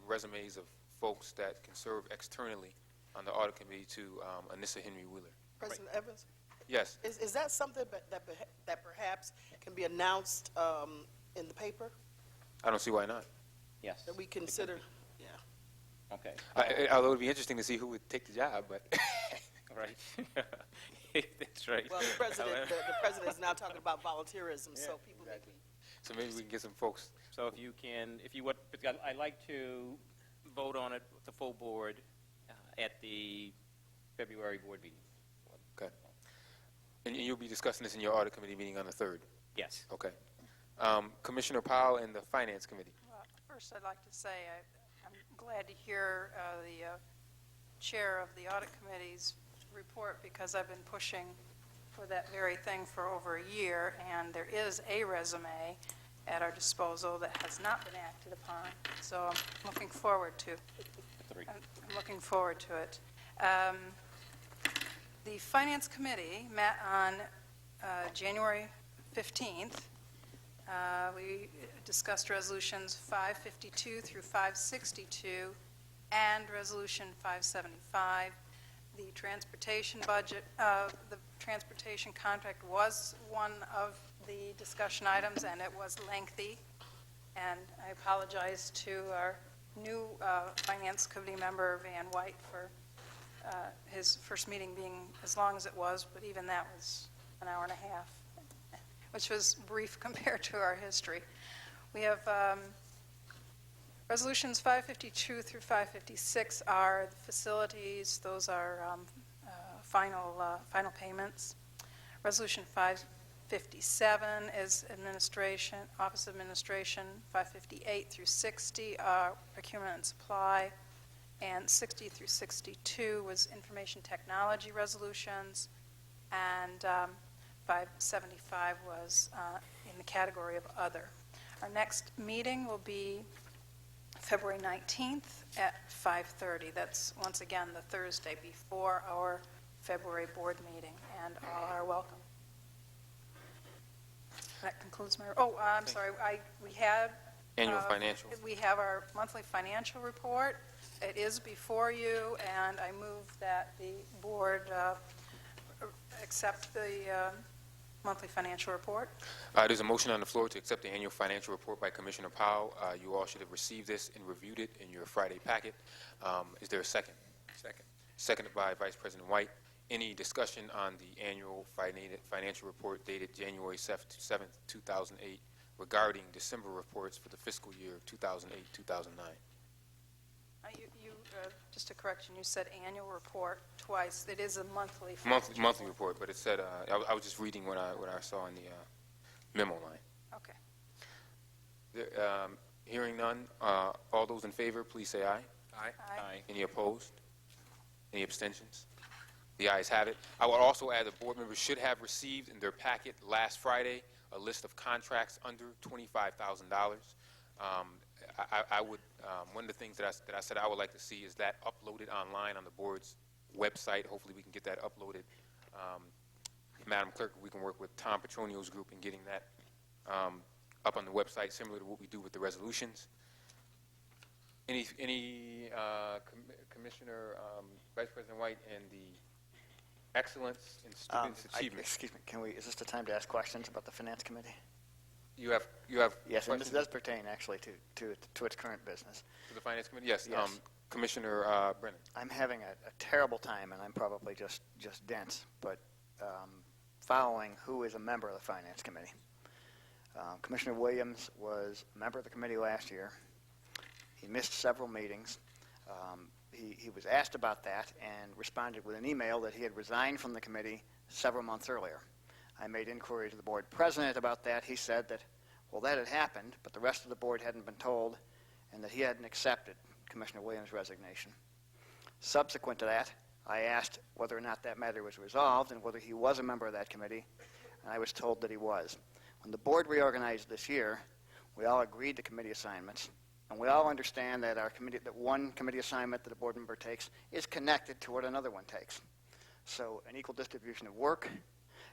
resumes of folks that can serve externally on the Audit Committee to Anissa Henry Wheeler. President Evans? Yes. Is that something that perhaps can be announced in the paper? I don't see why not. Yes. That we consider, yeah. Okay. Although it'd be interesting to see who would take the job, but Right. That's right. Well, the president is now talking about volunteerism, so people may be. so maybe we can get some folks. So if you would, I'd like to vote on it, the full board, at the February board meeting. Okay. And you'll be discussing this in your audit committee meeting on the 3rd? Yes. Okay. Commissioner Powell and the Finance Committee. Well, first, I'd like to say I'm glad to hear the chair of the audit committee's report, because I've been pushing for that very thing for over a year, and there is a resume at our disposal that has not been acted upon. So I'm looking forward to it. The Finance Committee met on January 15th. We discussed resolutions 552 through 562 and resolution 575. The transportation budget, the transportation contract was one of the discussion items, and it was lengthy. And I apologize to our new Finance Committee member, Van White, for his first meeting being as long as it was, but even that was an hour and a half, which was brief compared to our history. We have resolutions 552 through 556 are the facilities. Those are final payments. Resolution 557 is administration, Office of Administration. 558 through 60 are procurement and supply. And 60 through 62 was information technology resolutions. And 575 was in the category of other. Our next meeting will be February 19th at 5:30. That's, once again, the Thursday before our February board meeting, and all are welcome. That concludes my, I'm sorry, we have... Annual financial. We have our monthly financial report. It is before you, and I move that the board accept the monthly financial report. There's a motion on the floor to accept the annual financial report by Commissioner Powell. You all should have received this and reviewed it in your Friday packet. Is there a second? Second. Seconded by Vice President White. Any discussion on the annual financial report dated January 7th, 2008, regarding December reports for the fiscal year 2008-2009? Just a correction, you said annual report twice. It is a monthly Monthly report, but it said, I was just reading what I saw in the memo line. Okay. Hearing none, all those in favor, please say aye. Aye. Aye. Any opposed? Any abstentions? The ayes have it. I would also add that board members should have received in their packet last Friday a list of contracts under $25,000. I would, one of the things that I said I would like to see is that uploaded online on the board's website. Hopefully we can get that uploaded. Madam Clerk, we can work with Tom Petronio's group in getting that up on the website, similar to what we do with the resolutions. Any Commissioner, Vice President White, and the excellence in students' achievement. Excuse me, is this the time to ask questions about the Finance Committee? You have Yes, and this questions does pertain actually to its current business. to the Finance Committee? Yes. Yes. Commissioner Brennan. I'm having a terrible time, and I'm probably just dense, but following who is a member of the Finance Committee. Commissioner Williams was a member of the committee last year. He missed several meetings. He was asked about that and responded with an email that he had resigned from the committee several months earlier. I made inquiry to the board president about that. He said that, well, that had happened, but the rest of the board hadn't been told, and that he hadn't accepted Commissioner Williams' resignation. Subsequent to that, I asked whether or not that matter was resolved and whether he was a member of that committee, and I was told that he was. When the board reorganized this year, we all agreed to committee assignments, and we all understand that that one committee assignment that a board member takes is connected to what another one takes. So an equal distribution of work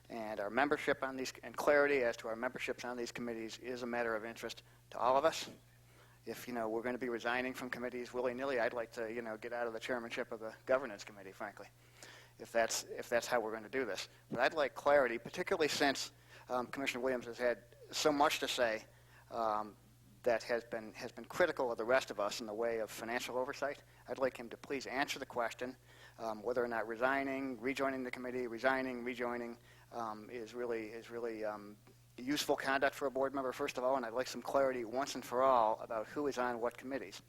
and our membership on these, and clarity as to our memberships on these committees is a matter of interest to all of us. If, we're going to be resigning from committees willy-nilly, I'd like to, get out of the chairmanship of the governance committee, frankly, if that's how we're going to do this. But I'd like clarity, particularly since Commissioner Williams has had so much to say that has been critical of the rest of us in the way of financial oversight. I'd like him to please answer the question whether or not resigning, rejoining the committee, resigning, rejoining is really useful conduct for a board member, first of all, and I'd like some clarity once and for all about who is on what committees.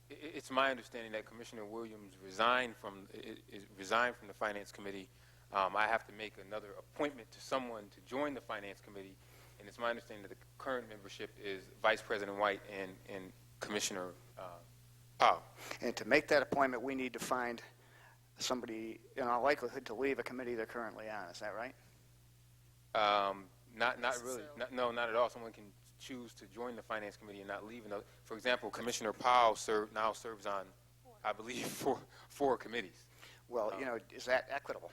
It's my understanding that Commissioner Williams resigned from the Finance Committee. I have to make another appointment to someone to join the Finance Committee, and it's my understanding that the current membership is Vice President White and Commissioner Powell. And to make that appointment, we need to find somebody, in all likelihood, to leave a committee they're currently on. Is that right? Not really. No, not at all. Someone can choose to join the Finance Committee and not leave. For example, Commissioner Powell now serves on, I believe, four committees. Well, is that equitable?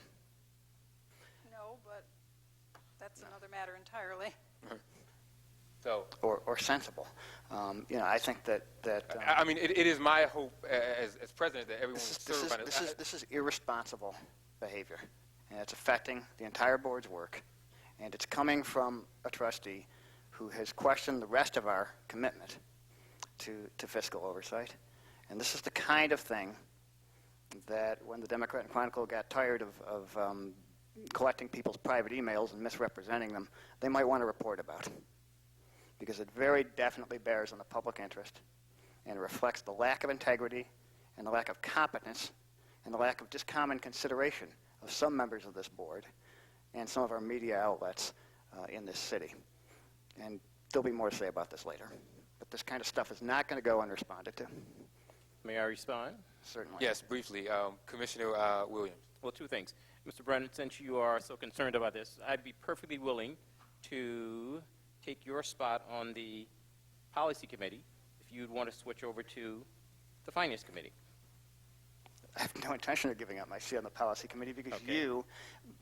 No, but that's another matter entirely. So, or sensible. I think that I mean, it is my hope as president that everyone will serve on it. This is irresponsible behavior, and it's affecting the entire board's work, and it's coming from a trustee who has questioned the rest of our commitment to fiscal oversight. And this is the kind of thing that when the Democrat and Chronicle got tired of collecting people's private emails and misrepresenting them, they might want to report about. Because it very definitely bears on the public interest and reflects the lack of integrity and the lack of competence and the lack of just common consideration of some members of this board and some of our media outlets in this city. And there'll be more to say about this later. But this kind of stuff is not going to go unresponded to. May I respond? Certainly. Yes, briefly. Commissioner Williams. Well, two things. Mr. Brennan, since you are so concerned about this, I'd be perfectly willing to take your spot on the Policy Committee if you'd want to switch over to the Finance Committee. I have no intention of giving up my seat on the Policy Committee because you,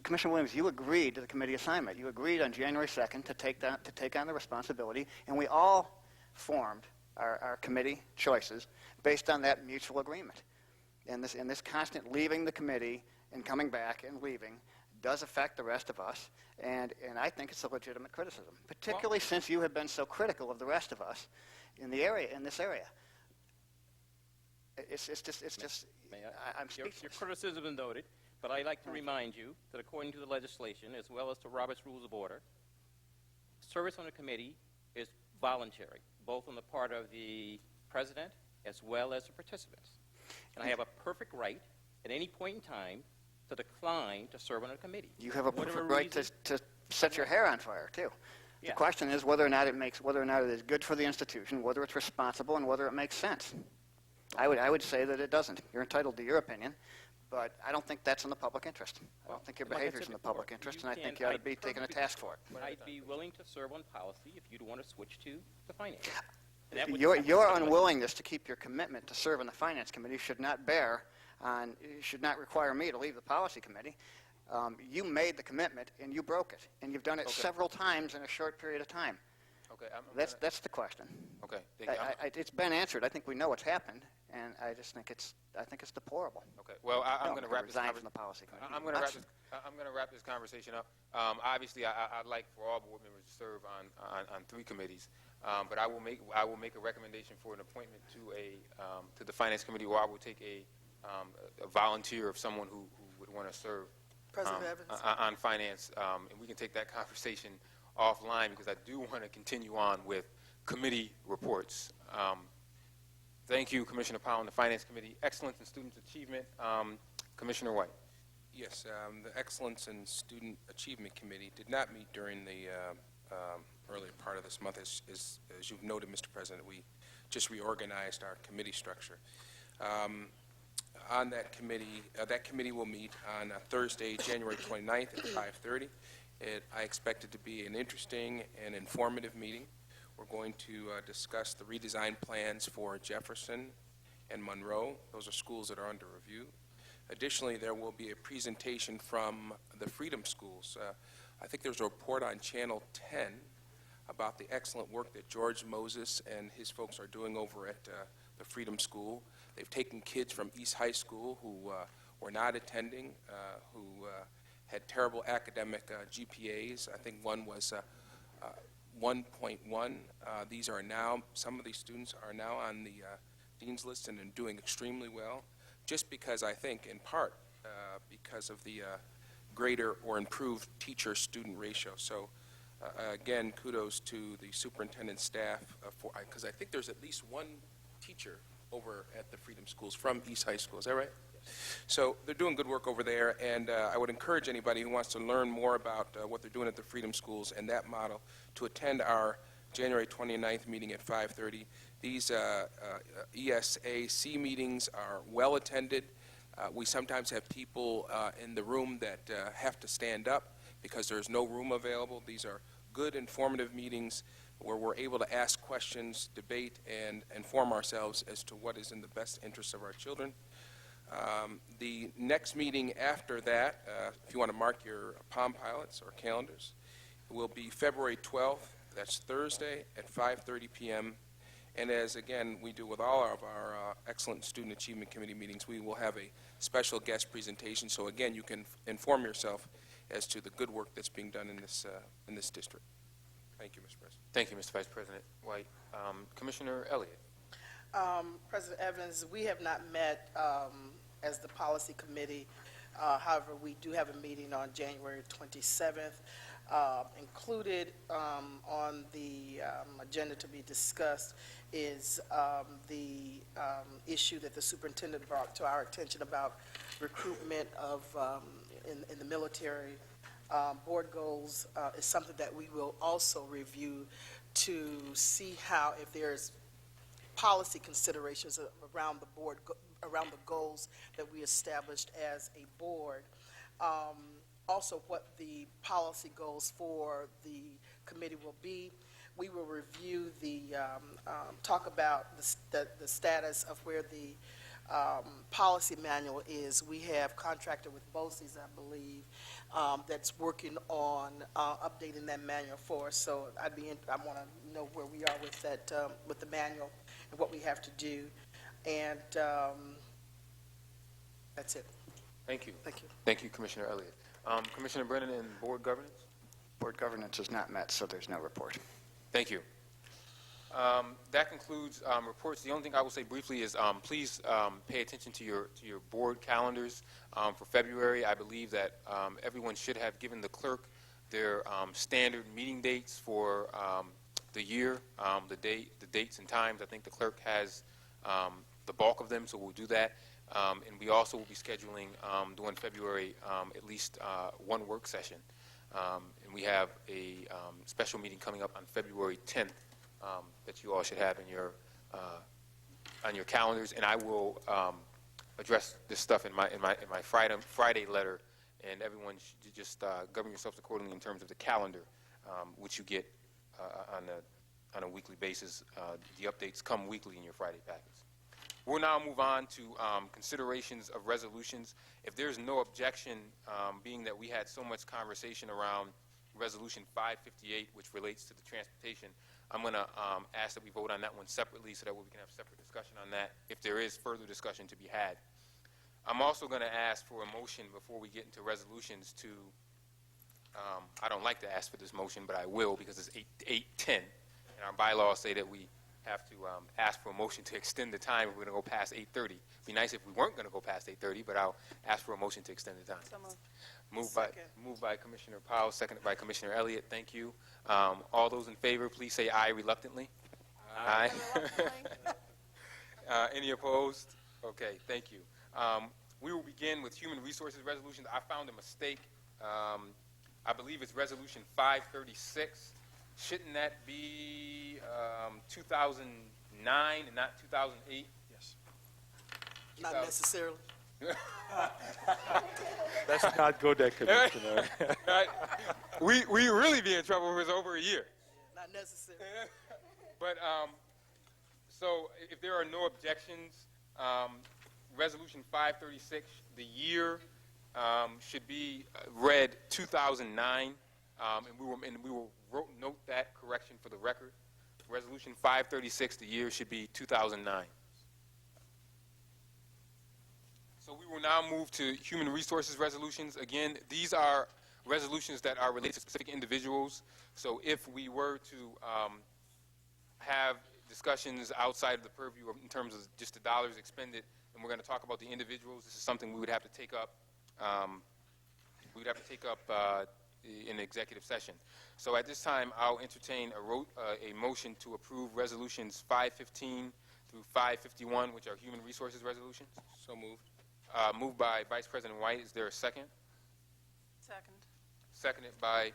Commissioner Williams, you agreed to the committee assignment. You agreed on January 2nd to take on the responsibility, and we all formed our committee choices based on that mutual agreement. And this constant leaving the committee and coming back and leaving does affect the rest of us, and I think it's a legitimate criticism, particularly since you have been so critical of the rest of us in this area. It's just. I'm speechless. Your criticism is noted, but I'd like to remind you that according to the legislation, as well as to Robert's Rules of Order, service on a committee is voluntary, both on the part of the president as well as the participants. And I have a perfect right at any point in time to decline to serve on a committee. You have a perfect right to set your hair on fire, too. Yeah. The question is whether or not it is good for the institution, whether it's responsible, and whether it makes sense. I would say that it doesn't. You're entitled to your opinion, but I don't think that's in the public interest. I don't think your behavior is in the public interest, and I think you ought to be taking a task for it. I'd be willing to serve on policy if you'd want to switch to the finance. Your unwillingness to keep your commitment to serve on the Finance Committee should not require me to leave the Policy Committee. You made the commitment, and you broke it, and you've done it several times in a short period of time. Okay, that's the question. Okay, it's been answered. I think we know what's happened, and I just think it's deplorable. Okay, well, I'm going to wrap this from the Policy Committee. I'm going to wrap this conversation up. Obviously, I'd like for all board members to serve on three committees, but I will make a recommendation for an appointment to the Finance Committee, or I will take a volunteer of someone who would want to serve on finance, and we can take that conversation offline because I do want to continue on with committee reports. Thank you, Commissioner Powell and the Finance Committee. Excellence in Student Achievement, Commissioner White. Yes, the Excellence in Student Achievement Committee did not meet during the earlier part of this month. As you've noted, Mr. President, we just reorganized our committee structure. On that committee will meet on Thursday, January 29th at 5:30. I expect it to be an interesting and informative meeting. We're going to discuss the redesign plans for Jefferson and Monroe. Those are schools that are under review. Additionally, there will be a presentation from the Freedom Schools. I think there's a report on Channel 10 about the excellent work that George Moses and his folks are doing over at the Freedom School. They've taken kids from East High School who were not attending, who had terrible academic GPAs. I think one was 1.1. These are now, some of these students are now on the Dean's List and are doing extremely well, just because I think, in part, because of the greater or improved teacher-student ratio. So, again, kudos to the superintendent staff, because I think there's at least one teacher over at the Freedom Schools from East High School. Is that right? So they're doing good work over there, and I would encourage anybody who wants to learn more about what they're doing at the Freedom Schools and that model to attend our January 29th meeting at 5:30. These ESAC meetings are well attended. We sometimes have people in the room that have to stand up because there's no room available. These are good, informative meetings where we're able to ask questions, debate, and inform ourselves as to what is in the best interest of our children. The next meeting after that, if you want to mark your Palm Pilots or calendars, will be February 12th. That's Thursday at 5:30 p.m. And as, again, we do with all of our excellent Student Achievement Committee meetings, we will have a special guest presentation. So, again, you can inform yourself as to the good work that's being done in this district. Thank you, Mr. President. Thank you, Mr. Vice President White. Commissioner Elliott. President Evans, we have not met as the policy committee. However, we do have a meeting on January 27th. Included on the agenda to be discussed is the issue that the superintendent brought to our attention about recruitment of in the military. Board goals is something that we will also review to see how, if there's policy considerations around the board, around the goals that we established as a board. Also, what the policy goals for the committee will be. We will review talk about the status of where the policy manual is. We have contracted with BOCES, I believe, that's working on updating that manual for us. So I want to know where we are with that, with the manual and what we have to do. And that's it. Thank you. Thank you. Thank you, Commissioner Elliott. Commissioner Brennan and Board Governance? Board governance is not met, so there's no report. Thank you. That concludes reports. The only thing I will say briefly is please pay attention to your board calendars for February. I believe that everyone should have given the clerk their standard meeting dates for the year, the dates and times. I think the clerk has the bulk of them, so we'll do that. And we also will be scheduling during February at least one work session. And we have a special meeting coming up on February 10th that you all should have in your on your calendars. And I will address this stuff in my Friday letter. And everyone should just govern yourselves accordingly in terms of the calendar, which you get on a weekly basis. The updates come weekly in your Friday packets. We'll now move on to considerations of resolutions. If there's no objection, being that we had so much conversation around Resolution 558, which relates to the transportation, I'm going to ask that we vote on that one separately so that we can have separate discussion on that if there is further discussion to be had. I'm also going to ask for a motion before we get into resolutions to, I don't like to ask for this motion, but I will because it's 8:10, and our bylaws say that we have to ask for a motion to extend the time if we're going to go past 8:30. It'd be nice if we weren't going to go past 8:30, but I'll ask for a motion to extend the time. So moved. Moved by Commissioner Powell, seconded by Commissioner Elliott. Thank you. All those in favor, please say aye reluctantly. Aye. Any opposed? Okay, thank you. We will begin with Human Resources resolutions. I found a mistake. I believe it's Resolution 536. Shouldn't that be 2009 and not 2008? Yes. Not necessarily. Let's not go there, Commissioner. We really be in trouble if it's over a year. Not necessary. But so if there are no objections, Resolution 536, the year should be read 2009, and we will note that correction for the record. Resolution 536, the year should be 2009. So we will now move to Human Resources resolutions. Again, these are resolutions that are related to specific individuals. So if we were to have discussions outside of the purview in terms of just the dollars expended, and we're going to talk about the individuals, this is something we would have to take up. In executive session. So at this time, I'll entertain a motion to approve resolutions 515 through 551, which are human resources resolutions. So moved. Moved by Vice President White. Is there a second? Second. Seconded by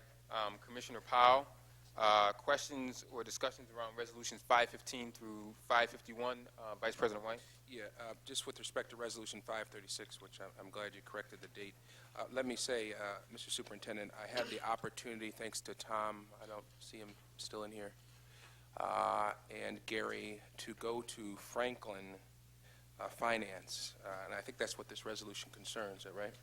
Commissioner Powell. Questions or discussions around resolutions 515 through 551, Vice President White? Yeah, just with respect to Resolution 536, which I'm glad you corrected the date. Let me say, Mr. Superintendent, I had the opportunity, thanks to Tom, I don't see him still in here, and Gary, to go to Franklin Finance, and I think that's what this resolution concerns, is that right?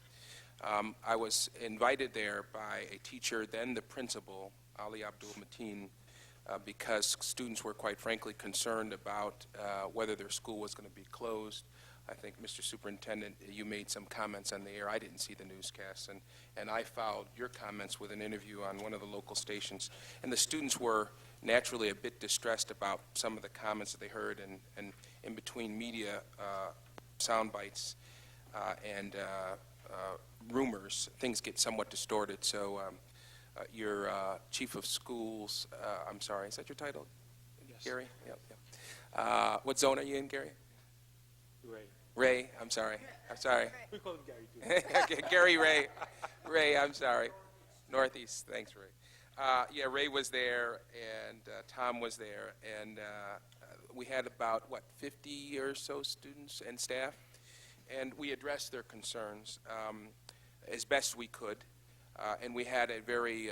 I was invited there by a teacher, then the principal, Ali Abdul Mateen, because students were quite frankly concerned about whether their school was going to be closed. I think, Mr. Superintendent, you made some comments on the air. I didn't see the newscast, and I followed your comments with an interview on one of the local stations. And the students were naturally a bit distressed about some of the comments that they heard, and in between media sound bites and rumors, things get somewhat distorted. So your chief of schools, I'm sorry, is that your title? Yes. Gary? Yep. What zone are you in, Gary? Ray, I'm sorry. We call him Gary, too. Okay, Gary Ray. Ray, I'm sorry. Northeast, thanks, Ray. Yeah, Ray was there, and Tom was there, and we had about, 50 or so students and staff, and we addressed their concerns as best we could. And we had a very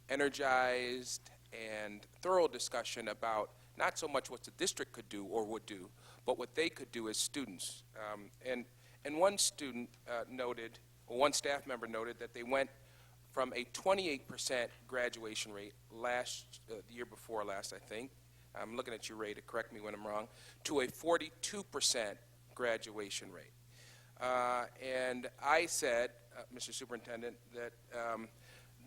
energized and thorough discussion about not so much what the district could do or would do, but what they could do as students. And one student noted, or one staff member noted, that they went from a 28% graduation rate the year before last, I think. I'm looking at you, Ray, to correct me when I'm wrong, to a 42% graduation rate. And I said, Mr. Superintendent, that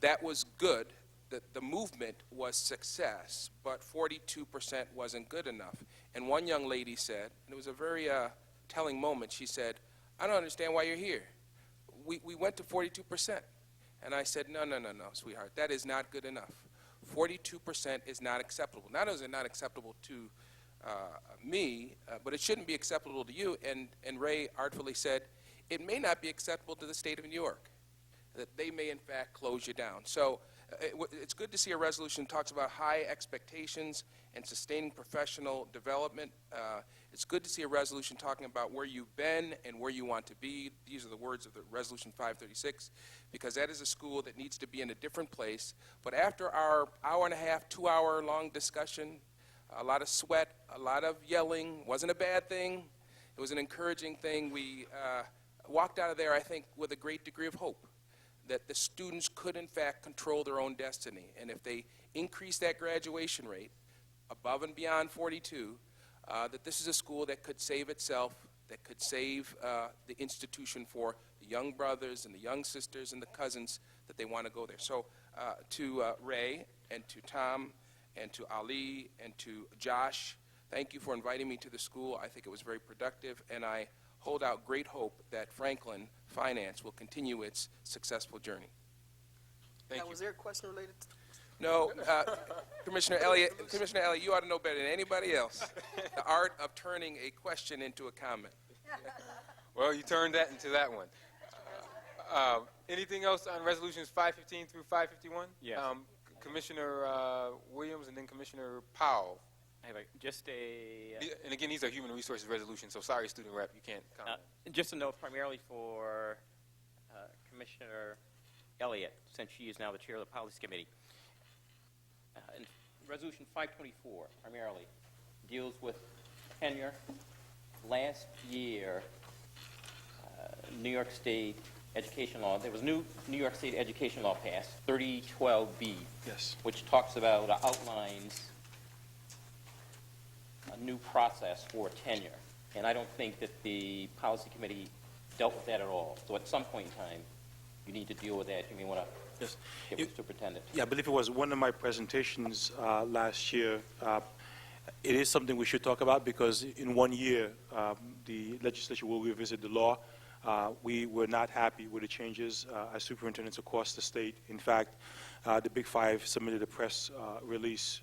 that was good, that the movement was success, but 42% wasn't good enough. And one young lady said, and it was a very telling moment, she said, I don't understand why you're here. We went to 42%. And I said, no, sweetheart, that is not good enough. 42% is not acceptable. Not only is it not acceptable to me, but it shouldn't be acceptable to you. And Ray artfully said, it may not be acceptable to the state of New York, that they may in fact close you down. So it's good to see a resolution that talks about high expectations and sustaining professional development. It's good to see a resolution talking about where you've been and where you want to be. These are the words of the Resolution 536, because that is a school that needs to be in a different place. But after our hour-and-a-half, 2-hour-long discussion, a lot of sweat, a lot of yelling, wasn't a bad thing. It was an encouraging thing. We walked out of there, I think, with a great degree of hope that the students could, in fact, control their own destiny. And if they increase that graduation rate above and beyond 42, that this is a school that could save itself, that could save the institution for the young brothers and the young sisters and the cousins that they want to go there. So to Ray and to Tom and to Ali and to Josh, thank you for inviting me to the school. I think it was very productive, and I hold out great hope that Franklin Finance will continue its successful journey. Now, was there a question related to? No, Commissioner Elliott, you ought to know better than anybody else the art of turning a question into a comment. Well, you turned that into that one. Anything else on resolutions 515 through 551? Yes. Commissioner Williams and then Commissioner Powell. I have just a... And again, these are human resources resolutions, so sorry, student rep, you can't comment. Just a note primarily for Commissioner Elliott, since she is now the chair of the policy committee. And Resolution 524 primarily deals with tenure. Last year, New York State education law, there was new New York State education law passed, 3012B, Yes. which talks about, outlines a new process for tenure. And I don't think that the policy committee dealt with that at all. So at some point in time, you need to deal with that, you may want to Yes. give the superintendent. Yeah, I believe it was one of my presentations last year. It is something we should talk about because in 1 year, the legislature will revisit the law. We were not happy with the changes as superintendents across the state. In fact, the Big Five submitted a press release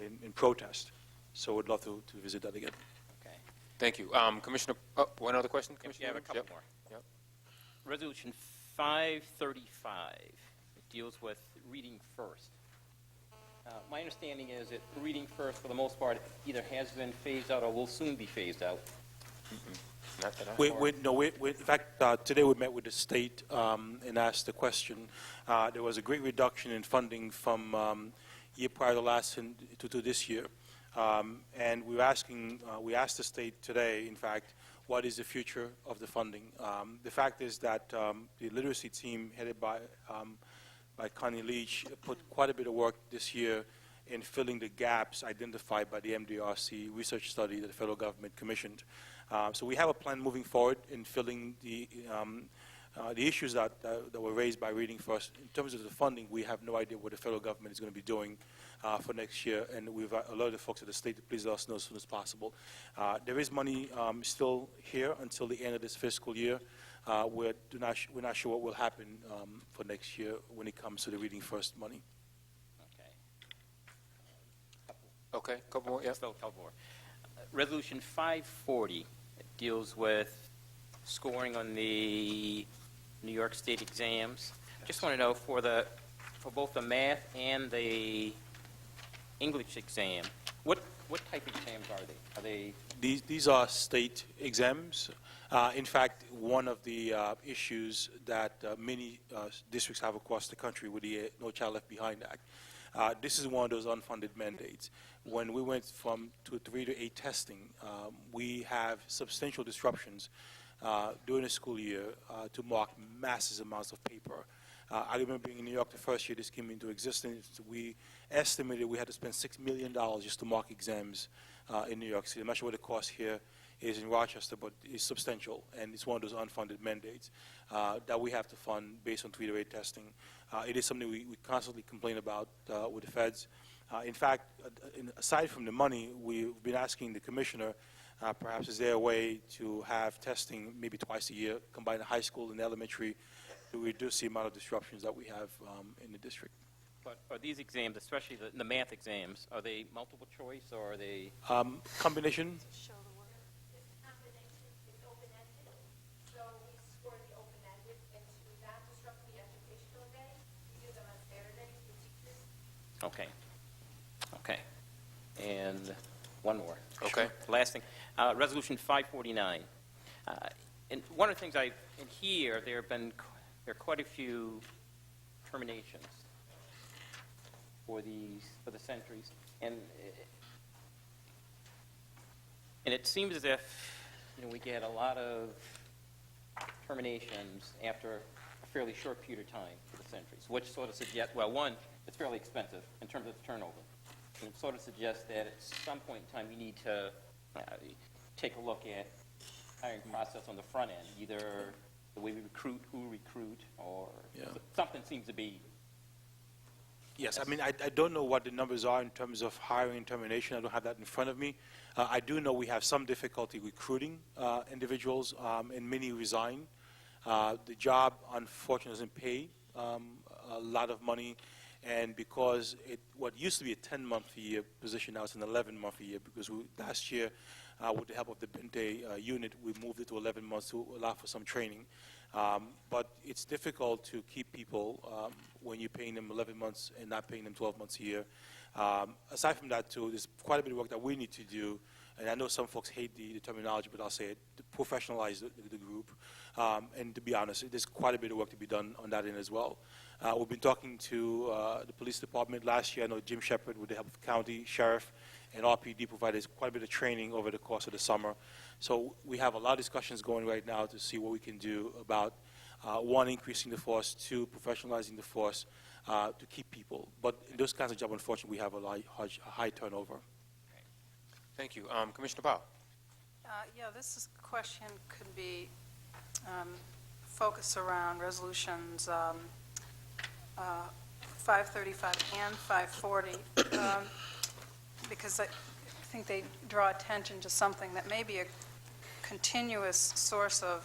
in protest. So we'd love to visit that again. Okay. Thank you. Commissioner, one other question, Commissioner? Yeah, I have a couple Yep. more. Yep. Resolution 535, it deals with reading first. My understanding is that reading first, for the most part, either has been phased out or will soon be phased out. Not that I... In fact, today we met with the state and asked the question. There was a great reduction in funding from year prior to last to this year. And we asked the state today, in fact, what is the future of the funding? The fact is that the literacy team headed by Connie Leach put quite a bit of work this year in filling the gaps identified by the MDRC research study that the federal government commissioned. So we have a plan moving forward in filling the issues that were raised by Reading First. In terms of the funding, we have no idea what the federal government is going to be doing for next year, and we've alerted folks at the state to please let us know as soon as possible. There is money still here until the end of this fiscal year. We're not sure what will happen for next year when it comes to the Reading First money. Okay, a couple more, yeah. Still a couple more. Resolution 540 deals with scoring on the New York State exams. Just want to know for both the math and the English exam, what type of exams are they? These are state exams. In fact, one of the issues that many districts have across the country with the No Child Left Behind Act, this is one of those unfunded mandates. When we went from 3 to 8 testing, we have substantial disruptions during the school year to mark massive amounts of paper. I remember being in New York the first year this came into existence. We estimated we had to spend $6 million just to mark exams in New York City. I'm not sure what the cost here is in Rochester, but it's substantial, and it's one of those unfunded mandates that we have to fund based on 3 to 8 testing. It is something we constantly complain about with the feds. In fact, aside from the money, we've been asking the commissioner, perhaps is there a way to have testing maybe twice a year, combine the high school and elementary, to reduce the amount of disruptions that we have in the district. But are these exams, especially the math exams, are they multiple choice or are they? Combination? Okay. Okay. And one more. Okay. Last thing. Resolution 549. And one of the things in here, there are quite a few terminations for the centuries, and it seems as if we get a lot of terminations after a fairly short period of time for the centuries, which sort of suggests, well, one, it's fairly expensive in terms of the turnover, and it sort of suggests that at some point in time you need to take a look at hiring process on the front end, either the way we recruit, who recruit, or something seems to be. Yes, I mean, I don't know what the numbers are in terms of hiring and termination. I don't have that in front of me. I do know we have some difficulty recruiting individuals, and many resign. The job, unfortunately, doesn't pay a lot of money, and because what used to be a 10-month-a-year position, now it's an 11-month-a-year, because last year, with the help of the Bente unit, we moved it to 11 months to allow for some training. But it's difficult to keep people when you're paying them 11 months and not paying them 12 months a year. Aside from that, too, there's quite a bit of work that we need to do, and I know some folks hate the terminology, but I'll say it, to professionalize the group. And to be honest, there's quite a bit of work to be done on that end as well. We've been talking to the police department last year. I know Jim Shepard, with the help of the county sheriff and RPD, provided quite a bit of training over the course of the summer. So we have a lot of discussions going right now to see what we can do about, one, increasing the force, two, professionalizing the force to keep people. But in those kinds of jobs, unfortunately, we have a high turnover. Thank you. Commissioner Powell. Yeah, this question could be focus around resolutions 535 and 540, because I think they draw attention to something that may be a continuous source of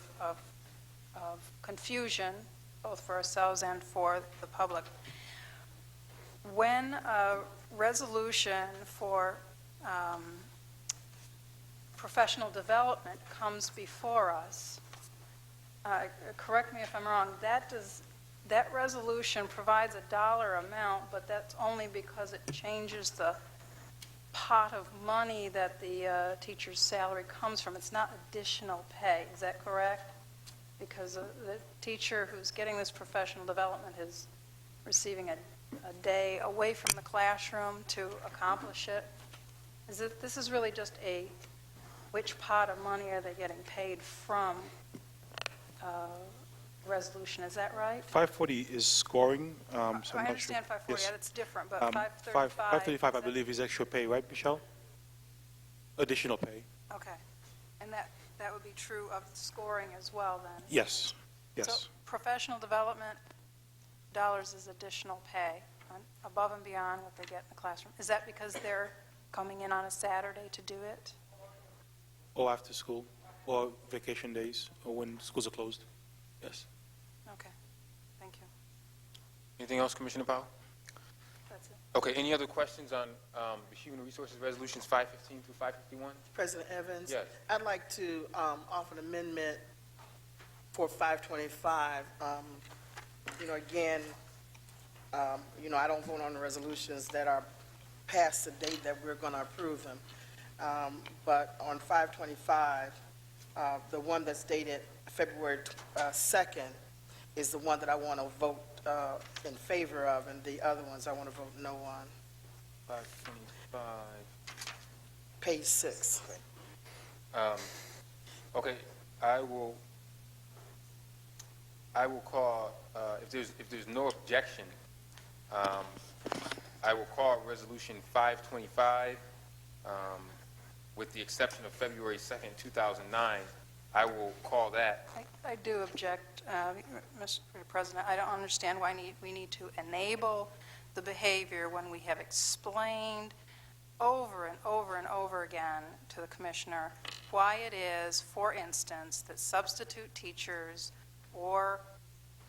confusion, both for ourselves and for the public. When a resolution for professional development comes before us, correct me if I'm wrong, that resolution provides a dollar amount, but that's only because it changes the pot of money that the teacher's salary comes from. It's not additional pay. Is that correct? Because the teacher who's getting this professional development is receiving a day away from the classroom to accomplish it. This is really just which pot of money are they getting paid from resolution, is that right? 540 is scoring. So I'm I not sure. understand 540, Yes. that's different, but 535, I believe, is extra pay, right, Michelle? Additional pay. Okay. And that would be true of the scoring as well, then? Yes, yes. So professional development dollars is additional pay above and beyond what they get in the classroom. Is that because they're coming in on a Saturday to do it? Or after school, or vacation days, or when schools are closed. Yes. Okay. Thank you. Anything else, Commissioner Powell? That's it. Okay, any other questions on the Human Resources Resolutions 515 through 551? President Evans? Yes. I'd like to offer an amendment for 525. Again, I don't vote on the resolutions that are past the date that we're going to approve them. But on 525, the one that's dated February 2nd is the one that I want to vote in favor of, and the other ones I want to vote no on. 525. Page 6. Okay, I will call, if there's no objection, I will call Resolution 525, with the exception of February 2nd, 2009. I will call that. I do object, Mr. President. I don't understand why we need to enable the behavior when we have explained over and over and over again to the Commissioner why it is, for instance, that substitute teachers or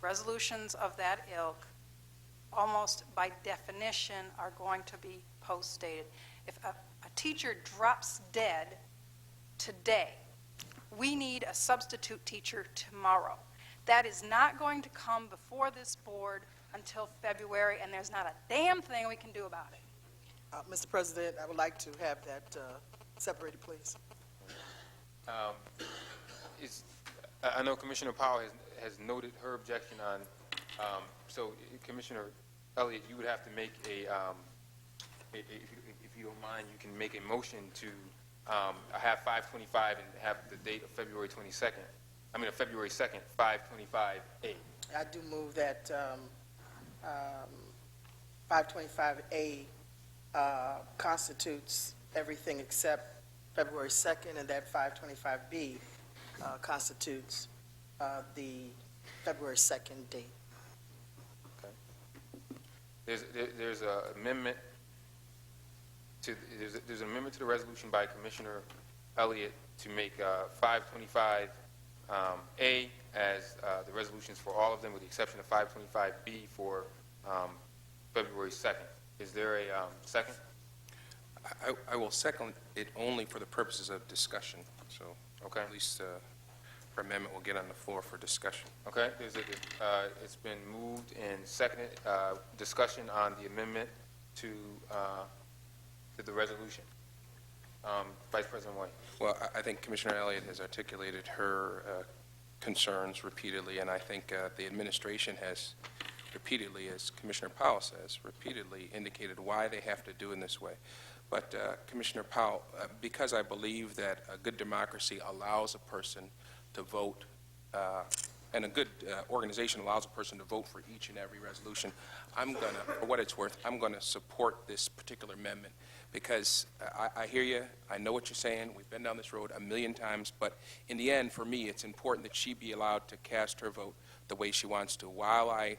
resolutions of that ilk almost by definition are going to be post-dated. If a teacher drops dead today, we need a substitute teacher tomorrow. That is not going to come before this board until February, and there's not a damn thing we can do about it. Mr. President, I would like to have that separated, please. I know Commissioner Powell has noted her objection on, so Commissioner Elliott, you would have to make if you don't mind, you can make a motion to have 525 and have the date of February 2nd, 525A. I do move that 525A constitutes everything except February 2nd, and that 525B constitutes the February 2nd date. Okay. There's an amendment to there's an amendment to the resolution by Commissioner Elliott to make 525A as the resolutions for all of them, with the exception of 525B for February 2nd. Is there a second? I will second it only for the purposes of discussion. So Okay. at least her amendment will get on the floor for discussion. Okay. It's been moved and seconded. Discussion on the amendment to the resolution. Vice President White. Well, I think Commissioner Elliott has articulated her concerns repeatedly, and I think the administration has repeatedly, as Commissioner Powell says, repeatedly indicated why they have to do in this way. But Commissioner Powell, because I believe that a good democracy allows a person to vote, and a good organization allows a person to vote for each and every resolution, I'm going to, for what it's worth, I'm going to support this particular amendment, because I hear you, I know what you're saying, we've been down this road a million times, but in the end, for me, it's important that she be allowed to cast her vote the way she wants to. While I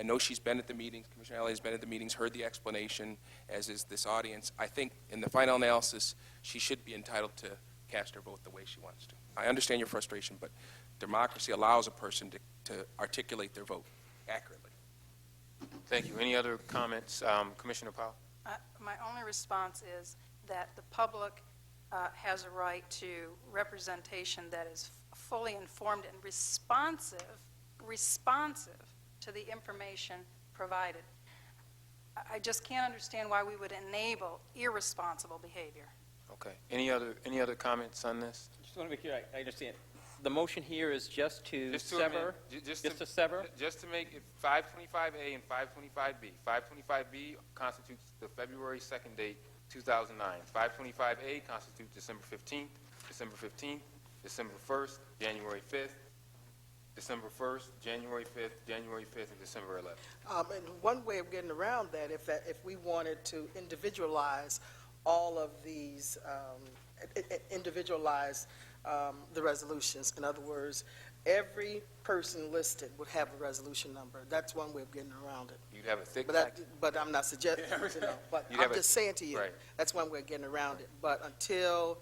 know she's been at the meetings, Commissioner Elliott's been at the meetings, heard the explanation, as is this audience, I think in the final analysis, she should be entitled to cast her vote the way she wants to. I understand your frustration, but democracy allows a person to articulate their vote accurately. Thank you. Any other comments? Commissioner Powell? My only response is that the public has a right to representation that is fully informed and responsive to the information provided. I just can't understand why we would enable irresponsible behavior. Okay. Any other comments on this? Just want to make sure I understand. The motion here is just to sever? Just to sever? Just to make it 525A and 525B. 525B constitutes the February 2nd date, 2009. 525A constitutes December 15th, December 15th, December 1st, January 5th, December 1st, January 5th, January 5th, and December 11th. And one way of getting around that, if we wanted to individualize all of these, the resolutions, in other words, every person listed would have a resolution number. That's one way of getting around it. You'd have a thick But I'm not suggesting, but I'm just saying to you, right. That's one way of getting around it. But until,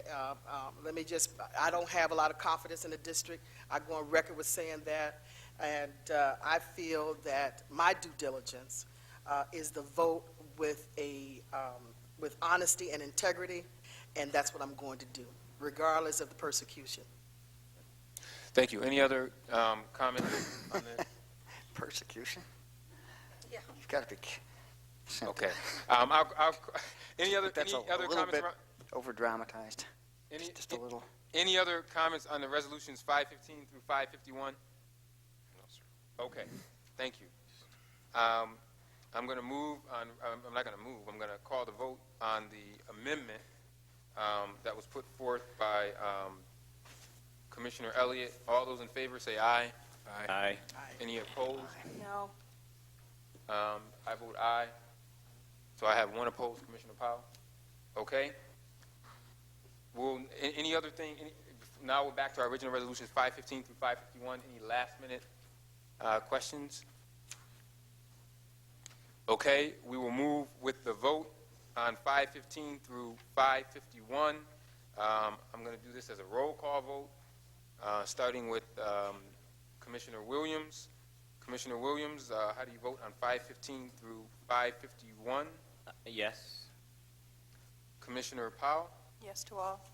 I don't have a lot of confidence in the district. I go on record with saying that. And I feel that my due diligence is the vote with honesty and integrity, and that's what I'm going to do, regardless of the persecution. Thank you. Any other comments on this? Persecution? Yeah. You've got to be simple. Okay. Any other comments? Bit over-dramatized. Just a little. Any other comments on the resolutions 515 through 551? No, sir. Okay. Thank you. I'm going to move on. I'm not going to move. I'm going to call the vote on the amendment that was put forth by Commissioner Elliott. All those in favor say aye. Aye. Any opposed? No. I vote aye. So I have one opposed, Commissioner Powell. Okay. Any other thing? Now we're back to our original resolutions 515 through 551. Any last minute questions? Okay. We will move with the vote on 515 through 551. I'm going to do this as a roll call vote, starting with Commissioner Williams. Commissioner Williams, how do you vote on 515 through 551? Yes. Commissioner Powell? Yes to all.